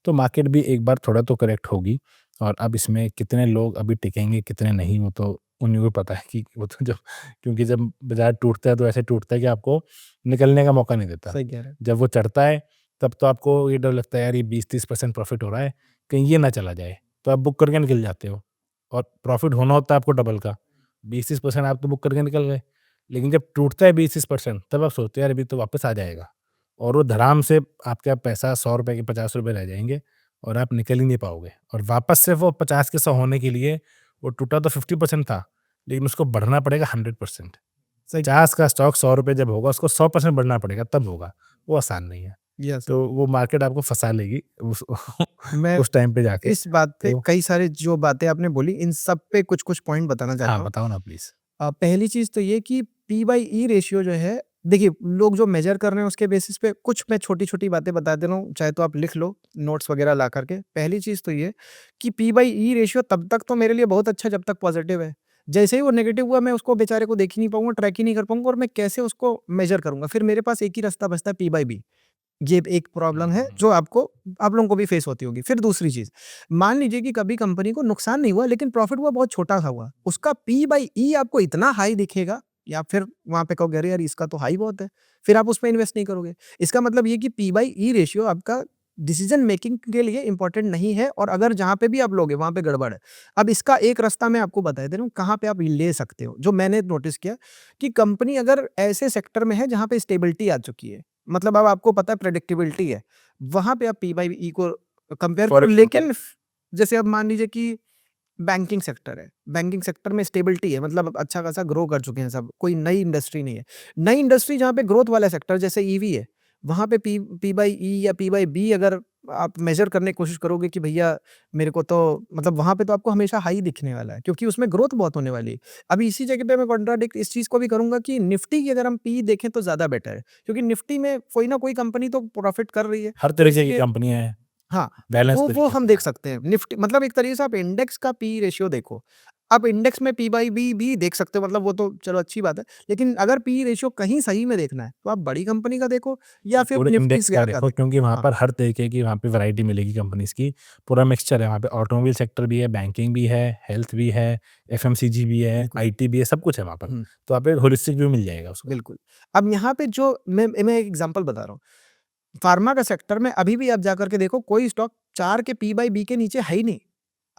B: तो मार्केट भी एक बार थोड़ा तो करेक्ट होगी। और अब इसमें कितने लोग अभी टिकेंगे, कितने नहीं, वो तो उन्हीं को पता है कि वो तो जब क्योंकि जब बाज़ार टूटता है तो ऐसे टूटता है कि आपको निकलने का मौका नहीं देता।
A: सही कह रहे हैं।
B: जब वो चढ़ता है तब तो आपको ये डर लगता है यार ये 20-30% प्रॉफ़िट हो रहा है, कहीं ये ना चला जाए, तो आप बुक करके निकल जाते हो। और प्रॉफ़िट होना होता है आपको डबल का, 20-30% आप तो बुक करके निकल गए। लेकिन जब टूटता है 20-30% तब आप सोचते हो यार अभी तो वापस आ जाएगा, और वो धड़ाम से आपका पैसा ₹100 के ₹50 रह जाएँगे और आप निकल ही नहीं पाओगे। और वापस से वो 50 के 100 होने के लिए वो टूटा तो 50% था, लेकिन उसको बढ़ना पड़ेगा 100%।
A: सही
B: 50 का स्टॉक ₹100 जब होगा उसको 100% बढ़ना पड़ेगा तब होगा, वो आसान नहीं है।
A: यस
B: तो वो मार्केट आपको फँसा लेगी उस
A: मैं
B: उस टाइम पे जाके।
A: इस बात पे
B: तो
A: कई सारे जो बातें आपने बोली इन सब पे कुछ-कुछ पॉइंट बताना चाहता
B: हाँ,
A: हूँ।
B: बताओ ना प्लीज़?
A: पहली चीज़ तो ये कि पी बाई ई रेशियो जो है देखिए लोग जो मेजर कर रहे हैं उसके बेसिस पे कुछ मैं छोटी-छोटी बातें बता दे रहा हूँ, चाहे तो आप लिख लो नोट्स वगैरह ला करके। पहली चीज़ तो ये कि पी बाई ई रेशियो तब तक तो मेरे लिए बहुत अच्छा जब तक पॉजिटिव है। जैसे ही वो नेगेटिव हुआ मैं उसको बेचारे को देख ही नहीं पाऊँगा, ट्रैक ही नहीं कर पाऊँगा और मैं कैसे उसको मेजर करूँगा? फिर मेरे पास एक ही रास्ता बचता है पी बाई बी। ये एक प्रॉब्लम है जो आपको आप लोगों को भी फेस होती होगी। फिर दूसरी चीज़, मान लीजिए कि कभी कंपनी को नुकसान नहीं हुआ लेकिन प्रॉफ़िट हुआ बहुत छोटा-सा हुआ। उसका पी बाई ई आपको इतना हाई दिखेगा या फिर वहाँ पे कहोगे अरे यार इसका तो हाई बहुत है। फिर आप उसमें इन्वेस्ट नहीं करोगे। इसका मतलब ये कि पी बाई ई रेशियो आपका डिसीज़न मेकिंग के लिए इम्पोर्टेंट नहीं है और अगर जहाँ पे भी आप लोगे वहाँ पे गड़बड़ है। अब इसका एक रास्ता मैं आपको बता दे रहा हूँ कहाँ पे आप ले सकते हो। जो मैंने नोटिस किया कि कंपनी अगर ऐसे सेक्टर में है जहाँ पे स्टेबिलिटी आ चुकी है मतलब अब आपको पता है प्रेडिक्टेबिलिटी है, वहाँ पे आप पी बाई ई को कंपेयर
B: फॉर
A: करो लेकिन जैसे अब मान लीजिए कि बैंकिंग सेक्टर है, बैंकिंग सेक्टर में स्टेबिलिटी है मतलब अब अच्छा खासा ग्रो कर चुके हैं सब, कोई नई इंडस्ट्री नहीं है। नई इंडस्ट्री जहाँ पे ग्रोथ वाला सेक्टर जैसे ईवी है, वहाँ पे पी पी बाई ई या पी बाई बी अगर आप मेज़र करने की कोशिश करोगे कि भैया मेरे को तो मतलब वहाँ पे तो आपको हमेशा हाई दिखने वाला है क्योंकि उसमें ग्रोथ बहुत होने वाली है। अभी इसी जगह पे मैं कॉन्ट्राडिक्ट इस चीज़ को भी करूँगा कि निफ्टी की अगर हम पी देखें तो ज़्यादा बेटर है क्योंकि निफ्टी में कोई ना कोई कंपनी तो प्रॉफ़िट कर रही है।
B: हर
A: तो
B: तरीके की
A: इसके
B: कंपनियाँ हैं,
A: हाँ,
B: बैलेंस
A: वो
B: तरीके
A: हम
B: से
A: देख
B: है।
A: सकते हैं। निफ्टी मतलब एक तरीके से आप इंडेक्स का पी रेशियो देखो। आप इंडेक्स में पी बाई बी भी देख सकते हो मतलब वो तो चलो अच्छी बात है। लेकिन अगर पी रेशियो कहीं सही में देखना है, तो आप बड़ी कंपनी का देखो या फिर
B: पूरे
A: निफ्टी
B: इंडेक्स का
A: वगैरह का
B: देखो
A: देखो।
B: क्योंकि वहाँ
A: हाँ,
B: पर हर तरीके की वहाँ पे वैरायटी मिलेगी कंपनीज़ की। पूरा मिक्सचर है वहाँ पे, ऑटोमोबाइल सेक्टर भी है, बैंकिंग भी है, हेल्थ भी है, एफएमसीजी भी है,
A: बिल्कुल।
B: आईटी भी है, सब कुछ है वहाँ पर।
A: हुँ,
B: तो वहाँ पे होलिस्टिक व्यू मिल जाएगा उसका।
A: बिल्कुल। अब यहाँ पे जो मैं एक एग्ज़ाम्पल बता रहा हूँ। फार्मा का सेक्टर में अभी भी आप जाकर के देखो कोई स्टॉक 4 के पी बाई बी के नीचे है ही नहीं।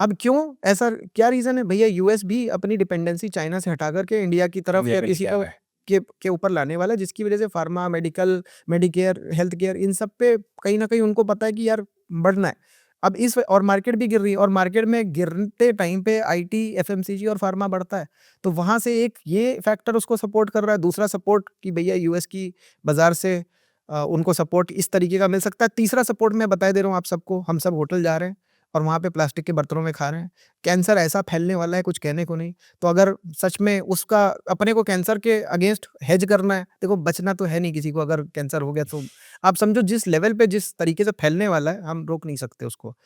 A: अब क्यों? ऐसा क्या रीज़न है? भैया यूएस भी अपनी डिपेंडेंसी चाइना से हटा कर के इंडिया की तरफ
B: इंडिया
A: या
B: में
A: किसी
B: लेके आ
A: को
B: रहा है।
A: के ऊपर लाने वाला है जिसकी वज़ह से pharma, medical, Medicare, health care इन सब पे कहीं न कहीं उनको पता है कि यार बढ़ना है। अब इस और मार्केट भी गिर रही है और मार्केट में गिरते टाइम पे आईटी, एफएमसीजी और फार्मा बढ़ता है। तो वहाँ से एक ये फैक्टर उसको सपोर्ट कर रहा है, दूसरा सपोर्ट कि भैया यूएस की बाज़ार से उनको सपोर्ट इस तरीके का मिल सकता है। तीसरा सपोर्ट मैं बताए दे रहा हूँ आप सबको, हम सब होटल जा रहे हैं और वहाँ पे प्लास्टिक के बर्तनों में खा रहे हैं। कैंसर ऐसा फैलने वाला है कुछ कहने को नहीं। तो अगर सच में उसका अपने को कैंसर के अगेंस्ट हेज करना है, देखो बचना तो है नहीं किसी को अगर कैंसर हो गया तो आप समझो जिस लेवल पे जिस तरीके से फैलने वाला है, हम रोक नहीं सकते उसको।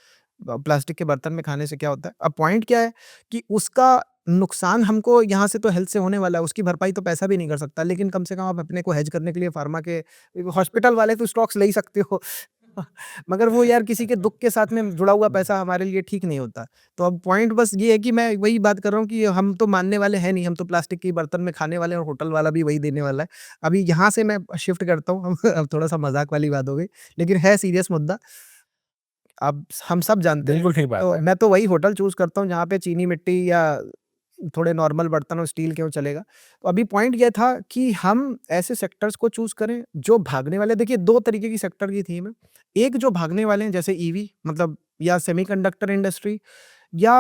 A: प्लास्टिक के बर्तन में खाने से क्या होता है? अब पॉइंट क्या है कि उसका नुकसान हमको यहाँ से तो हेल्थ से होने वाला है, उसकी भरपाई तो पैसा भी नहीं कर सकता। लेकिन कम से कम आप अपने को हेज करने के लिए फार्मा के हॉस्पिटल वाले तो स्टॉक्स ले ही सकते हो। मगर वो यार किसी के दुःख के साथ में जुड़ा हुआ पैसा हमारे लिए ठीक नहीं होता। तो अब पॉइंट बस ये है कि मैं वही बात कर रहा हूँ कि हम तो मानने वाले हैं नहीं, हम तो प्लास्टिक के बर्तन में खाने वाले हैं और होटल वाला भी वही देने वाला है। अभी यहाँ से मैं शिफ्ट करता हूँ, अब थोड़ा-सा मज़ाक वाली बात हो गई, लेकिन है सीरियस मुद्दा। अब हम सब जानते हैं,
B: बिल्कुल ठीक बात
A: तो
B: है।
A: मैं तो वही होटल चूज़ करता हूँ जहाँ पे चीनी मिट्टी या थोड़े नॉर्मल बर्तन और स्टील के हो चलेगा। तो अभी पॉइंट ये था कि हम ऐसे सेक्टर्स को चूज़ करें जो भागने वाले देखिए 2 तरीके की सेक्टर की थीम है। एक जो भागने वाले हैं जैसे ईवी मतलब या सेमीकंडक्टर इंडस्ट्री या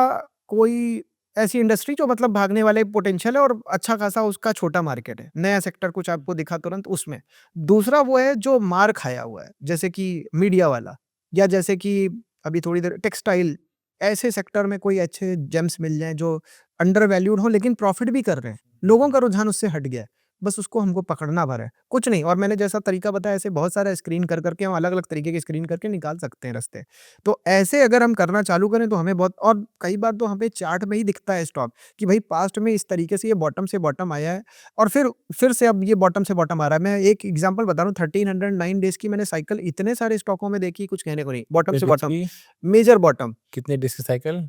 A: कोई ऐसी इंडस्ट्री जो मतलब भागने वाले पोटेंशियल है और अच्छा खासा उसका छोटा मार्केट है। नया सेक्टर कुछ आपको दिखा तुरंत उसमें। दूसरा वो है जो मार खाया हुआ है, जैसे कि मीडिया वाला या जैसे कि अभी थोड़ी देर टेक्सटाइल ऐसे सेक्टर में कोई अच्छे जेम्स मिल जाएँ जो अंडर वैल्यूड हो लेकिन प्रॉफिट भी कर रहे हैं। लोगों का रुझान उससे हट गया है। बस उसको हमको पकड़ना भर है, कुछ नहीं और मैंने जैसा तरीका बताया ऐसे बहुत सारा स्क्रीन कर के हम अलग-अलग तरीके की स्क्रीन करके निकाल सकते हैं रास्ते। तो ऐसे अगर हम करना चालू करें तो हमें बहुत और कई बार तो हमें चार्ट में ही दिखता है स्टॉक कि भाई पास्ट में इस तरीके से ये बॉटम आया है और फिर से अब ये बॉटम से बॉटम आ रहा है। मैं एक एग्ज़ाम्पल बता रहा हूँ 1309 डेज़ की मैंने साइकिल इतने सारे स्टॉकों में देखी कुछ कहने को नहीं। बॉटम से बॉटम,
B: की
A: मेजर बॉटम
B: कितने डेज़ की साइकिल?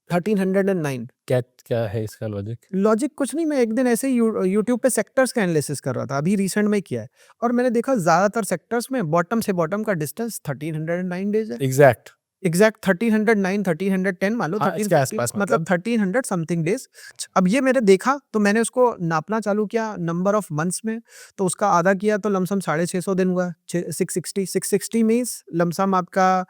A: 1309
B: क्या क्या है इसका लॉजिक?
A: लॉजिक कुछ नहीं मैं एक दिन ऐसे ही यूट्यूब पे सेक्टर्स का एनालिसिस कर रहा था, अभी रिसेंट में ही किया है और मैंने देखा ज़्यादातर सेक्टर्स में बॉटम से बॉटम का डिस्टेंस 1309 डेज़ है।
B: एग्ज़ैक्ट।
A: एग्ज़ैक्ट 1309, 1310 मान लो
B: हाँ, इसके
A: 1350
B: आस-पास
A: मतलब
B: मतलब
A: 1300 समथिंग डेज़। अब ये मैंने देखा तो मैंने उसको नापना चालू किया नंबर ऑफ मंथ्स में, तो उसका आधा किया तो लमसम 650 दिन हुआ। 660 मीन्स लमसम आपका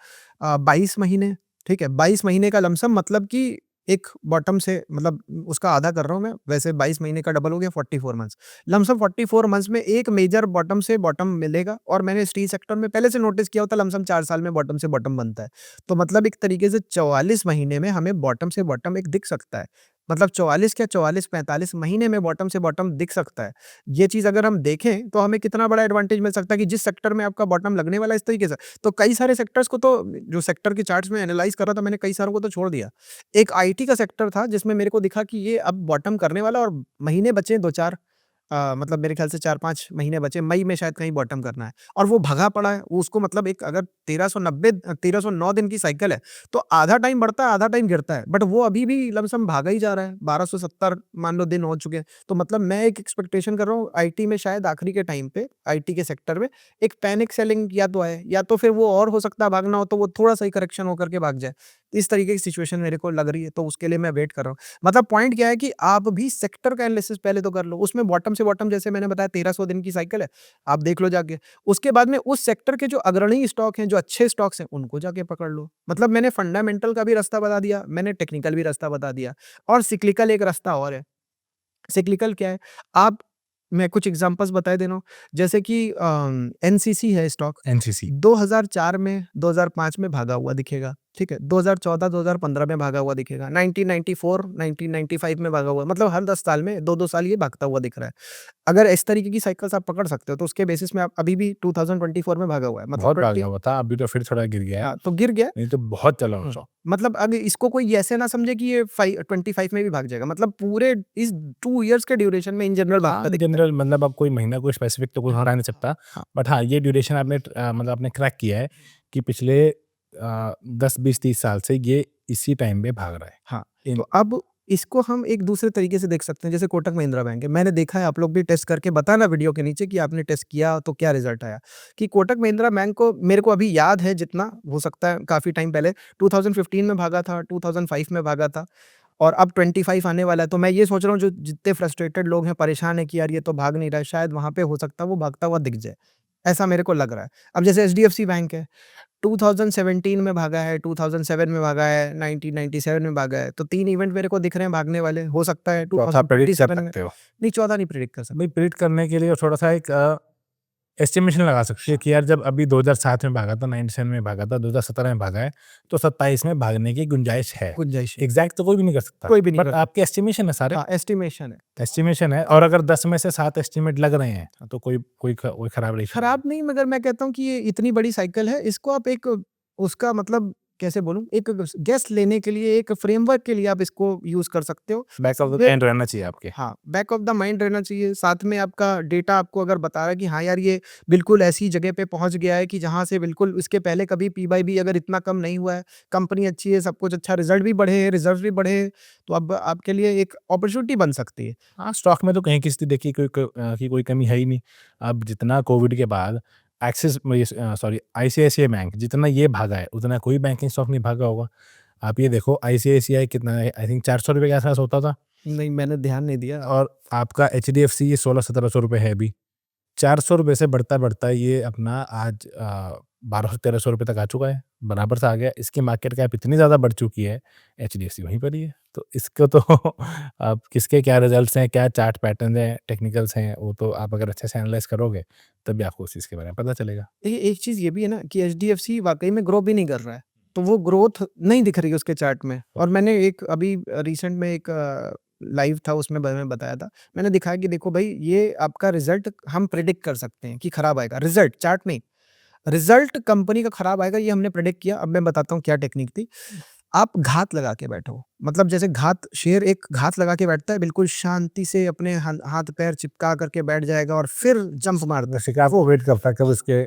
A: 22 महीने, ठीक है? 22 महीने का लमसम मतलब कि एक बॉटम से मतलब उसका आधा कर रहा हूँ मैं, वैसे 22 महीने का डबल हो गया 44 मंथ्स। लमसम 44 मंथ्स में एक मेजर बॉटम से बॉटम मिलेगा और मैंने स्टील सेक्टर में पहले से नोटिस किया होता लमसम 4 साल में बॉटम से बॉटम बनता है। तो मतलब एक तरीके से 44 महीने में हमें बॉटम से बॉटम एक दिख सकता है। मतलब 44 क्या 44-45 महीने में बॉटम से बॉटम दिख सकता है। ये चीज़ अगर हम देखें तो हमें कितना बड़ा एडवांटेज मिल सकता है कि जिस सेक्टर में आपका बॉटम लगने वाला है इस तरीके से, तो कई सारे सेक्टर्स को तो जो सेक्टर के चार्ट्स में एनालाइज़ कर रहा था मैंने कई सारों को तो छोड़ दिया। एक आईटी का सेक्टर था जिसमें मेरे को दिखा कि ये अब बॉटम करने वाला और महीने बचे हैं 2-4 मतलब मेरे ख्याल से 4-5 महीने बचे, मई में शायद कहीं बॉटम करना है और वो भगा पड़ा है। वो उसको मतलब एक अगर 1309 दिन की साइकिल है, तो आधा टाइम बढ़ता है, आधा टाइम गिरता है। बट वो अभी भी लमसम भागा ही जा रहा है, 1270 मान लो दिन हो चुके हैं। तो मतलब मैं एक एक्सपेक्टेशन कर रहा हूँ आईटी में शायद आखिरी के टाइम पे, आईटी के सेक्टर में एक पैनिक सेलिंग या तो आए या तो फिर वो और हो सकता है भागना हो तो वो थोड़ा-सा ही करेक्शन होकर के भाग जाए। इस तरीके की सिचुएशन मेरे को लग रही है, तो उसके लिए मैं वेट कर रहा हूँ। मतलब पॉइंट क्या है कि आप भी सेक्टर का एनालिसिस पहले तो कर लो। उसमें बॉटम से बॉटम जैसे मैंने बताया 1300 दिन की साइकिल है, आप देख लो जाके। उसके बाद में उस सेक्टर के जो अग्रणी स्टॉक हैं, जो अच्छे स्टॉक्स हैं, उनको जाके पकड़ लो। मतलब मैंने फंडामेंटल का भी रास्ता बता दिया, मैंने टेक्निकल भी रास्ता बता दिया और सिक्लिकल एक रास्ता और है। सिक्लिकल क्या है? आप मैं कुछ एग्ज़ाम्पल्स बताए दे रहा हूँ, जैसे कि एनसीसी है स्टॉक,
B: एनसीसी
A: 2004 में, 2005 में भागा हुआ दिखेगा, ठीक है? 2014-2015 में भागा हुआ दिखेगा, 1994, 1995 में भागा हुआ मतलब हर 10 साल में 2-2 साल ये भागता हुआ दिख रहा है। अगर इस तरीके की साइकिल्स आप पकड़ सकते हो, तो उसके बेसिस में आप अभी भी 2024 में भागा हुआ है। मतलब
B: बहुत भागा
A: 20
B: हुआ था, अभी तो फिर थोड़ा गिर गया है,
A: हाँ, तो गिर गया।
B: नहीं तो बहुत चला हुआ
A: हुँ,
B: स्टॉक।
A: मतलब अब इसको कोई ऐसे ना समझे कि ये 25 में भी भाग जाएगा। मतलब पूरे इस 2 इयर्स के ड्यूरेशन में इन जनरल
B: हाँ,
A: भागता दिखता है।
B: जनरल मतलब अब कोई महीना कोई स्पेसिफिक तो कोई
A: हाँ,
B: बता नहीं सकता।
A: हाँ।
B: बट हाँ, ये ड्यूरेशन आपने मतलब आपने क्रैक किया है कि पिछले 10, 20, 30 साल से ये इसी टाइम पे भाग रहा है।
A: हाँ, तो
B: इन
A: अब इसको हम एक दूसरे तरीके से देख सकते हैं, जैसे कोटक महिंद्रा बैंक है। मैंने देखा है, आप लोग भी टेस्ट करके बताना वीडियो के नीचे कि आपने टेस्ट किया तो क्या रिज़ल्ट आया। कि कोटक महिंद्रा बैंक को मेरे को अभी याद है जितना, हो सकता है काफ़ी टाइम पहले 2015 में भागा था, 2005 में भागा था और अब 25 आने वाला है। तो मैं ये सोच रहा हूँ जो जितने फ्रस्ट्रेटेड लोग हैं, परेशान हैं कि यार ये तो भाग नहीं रहा है, शायद वहाँ पे हो सकता है वो भागता हुआ दिख जाए। ऐसा मेरे को लग रहा है। अब जैसे एचडीएफसी बैंक है, 2017 में भागा है, 2007 में भागा है, 1997 में भागा है, तो 3 इवेंट मेरे को दिख रहे हैं भागने वाले, हो सकता है
B: चौथा प्रेडिक्ट कर
A: 2027 में।
B: सकते हो।
A: नहीं, 14 नहीं प्रेडिक्ट कर सकते।
B: भाई प्रेडिक्ट करने के लिए थोड़ा-सा एक एस्टिमेशन लगा सकते हैं कि यार जब अभी 2007 में भागा था, 97 में भागा था, 2017 में भागा है, तो 27 में भागने की गुंजाइश है।
A: गुंजाइश है,
B: एग्ज़ैक्ट तो कोई भी नहीं कर सकता,
A: कोई भी नहीं
B: बट
A: कर सकता।
B: आपके एस्टिमेशन है सारे।
A: हाँ, एस्टिमेशन है।
B: एस्टिमेशन है और अगर 10 में से 7 एस्टिमेट लग रहे हैं, तो कोई खराब नहीं।
A: खराब नहीं, मगर मैं कहता हूँ कि ये इतनी बड़ी साइकिल है, इसको आप एक उसका मतलब कैसे बोलूँ, एक गेस लेने के लिए, एक फ्रेमवर्क के लिए आप इसको यूज़ कर सकते हो।
B: Back of the
A: way
B: mind रहना चाहिए आपके।
A: हाँ, बैक ऑफ द माइंड रहना चाहिए। साथ में आपका डेटा आपको अगर बता रहा है कि हाँ यार, ये बिल्कुल ऐसी जगह पे पहुँच गया है कि जहाँ से बिल्कुल इसके पहले कभी पी बाई बी अगर इतना कम नहीं हुआ है, कंपनी अच्छी है, सब कुछ अच्छा, रिज़ल्ट भी बढ़े हैं, रिज़र्व्स भी बढ़े हैं, तो अब आपके लिए एक अपॉर्च्युनिटी बन सकती है।
B: हाँ, स्टॉक में तो कहीं किसी देखिए की कोई कमी है ही नहीं। अब जितना कोविड के बाद सॉरी आईसीआईसीआई बैंक जितना ये भागा है, उतना कोई बैंकिंग स्टॉक नहीं भागा होगा। आप ये देखो आईसीआईसीआई कितना है, आई थिंक ₹400 के आस-पास होता था
A: नहीं, मैंने ध्यान नहीं दिया।
B: और आपका एचडीएफसी ये ₹1600-1700 है अभी। ₹400 से बढ़ता-बढ़ता ये अपना आज ₹1200-1300 तक आ चुका है, बराबर से आ गया। इसकी मार्केट कैप इतनी ज़्यादा बढ़ चुकी है, एचडीएफसी वहीं पर ही है। तो इसको तो अब किसके क्या रिज़ल्ट्स हैं, क्या चार्ट पैटर्न हैं, टेक्निकल्स हैं, वो तो आप अगर अच्छे से एनालाइज़ करोगे, तभी आपको उस चीज़ के बारे में पता चलेगा।
A: देखिए, एक चीज़ ये भी है ना कि एचडीएफसी वाक़ई में ग्रो भी नहीं कर रहा है, तो वो ग्रोथ नहीं दिख रही है उसके चार्ट में। और मैंने एक अभी रिसेंट में एक लाइव था, उसमें मैंने बताया था। मैंने दिखाया कि देखो भाई, ये आपका रिज़ल्ट हम प्रेडिक्ट कर सकते हैं कि खराब आएगा, रिज़ल्ट चार्ट नहीं। रिज़ल्ट कंपनी का खराब आएगा, ये हमने प्रेडिक्ट किया। अब मैं बताता हूँ क्या टेक्निक थी। आप घात लगा के बैठो, मतलब जैसे घात शेर एक घात लगा के बैठता है, बिल्कुल शांति से अपने हाथ-पैर चिपका करके बैठ जाएगा और फिर जंप मारता है।
B: शिकार वो वेट करता है कब इसके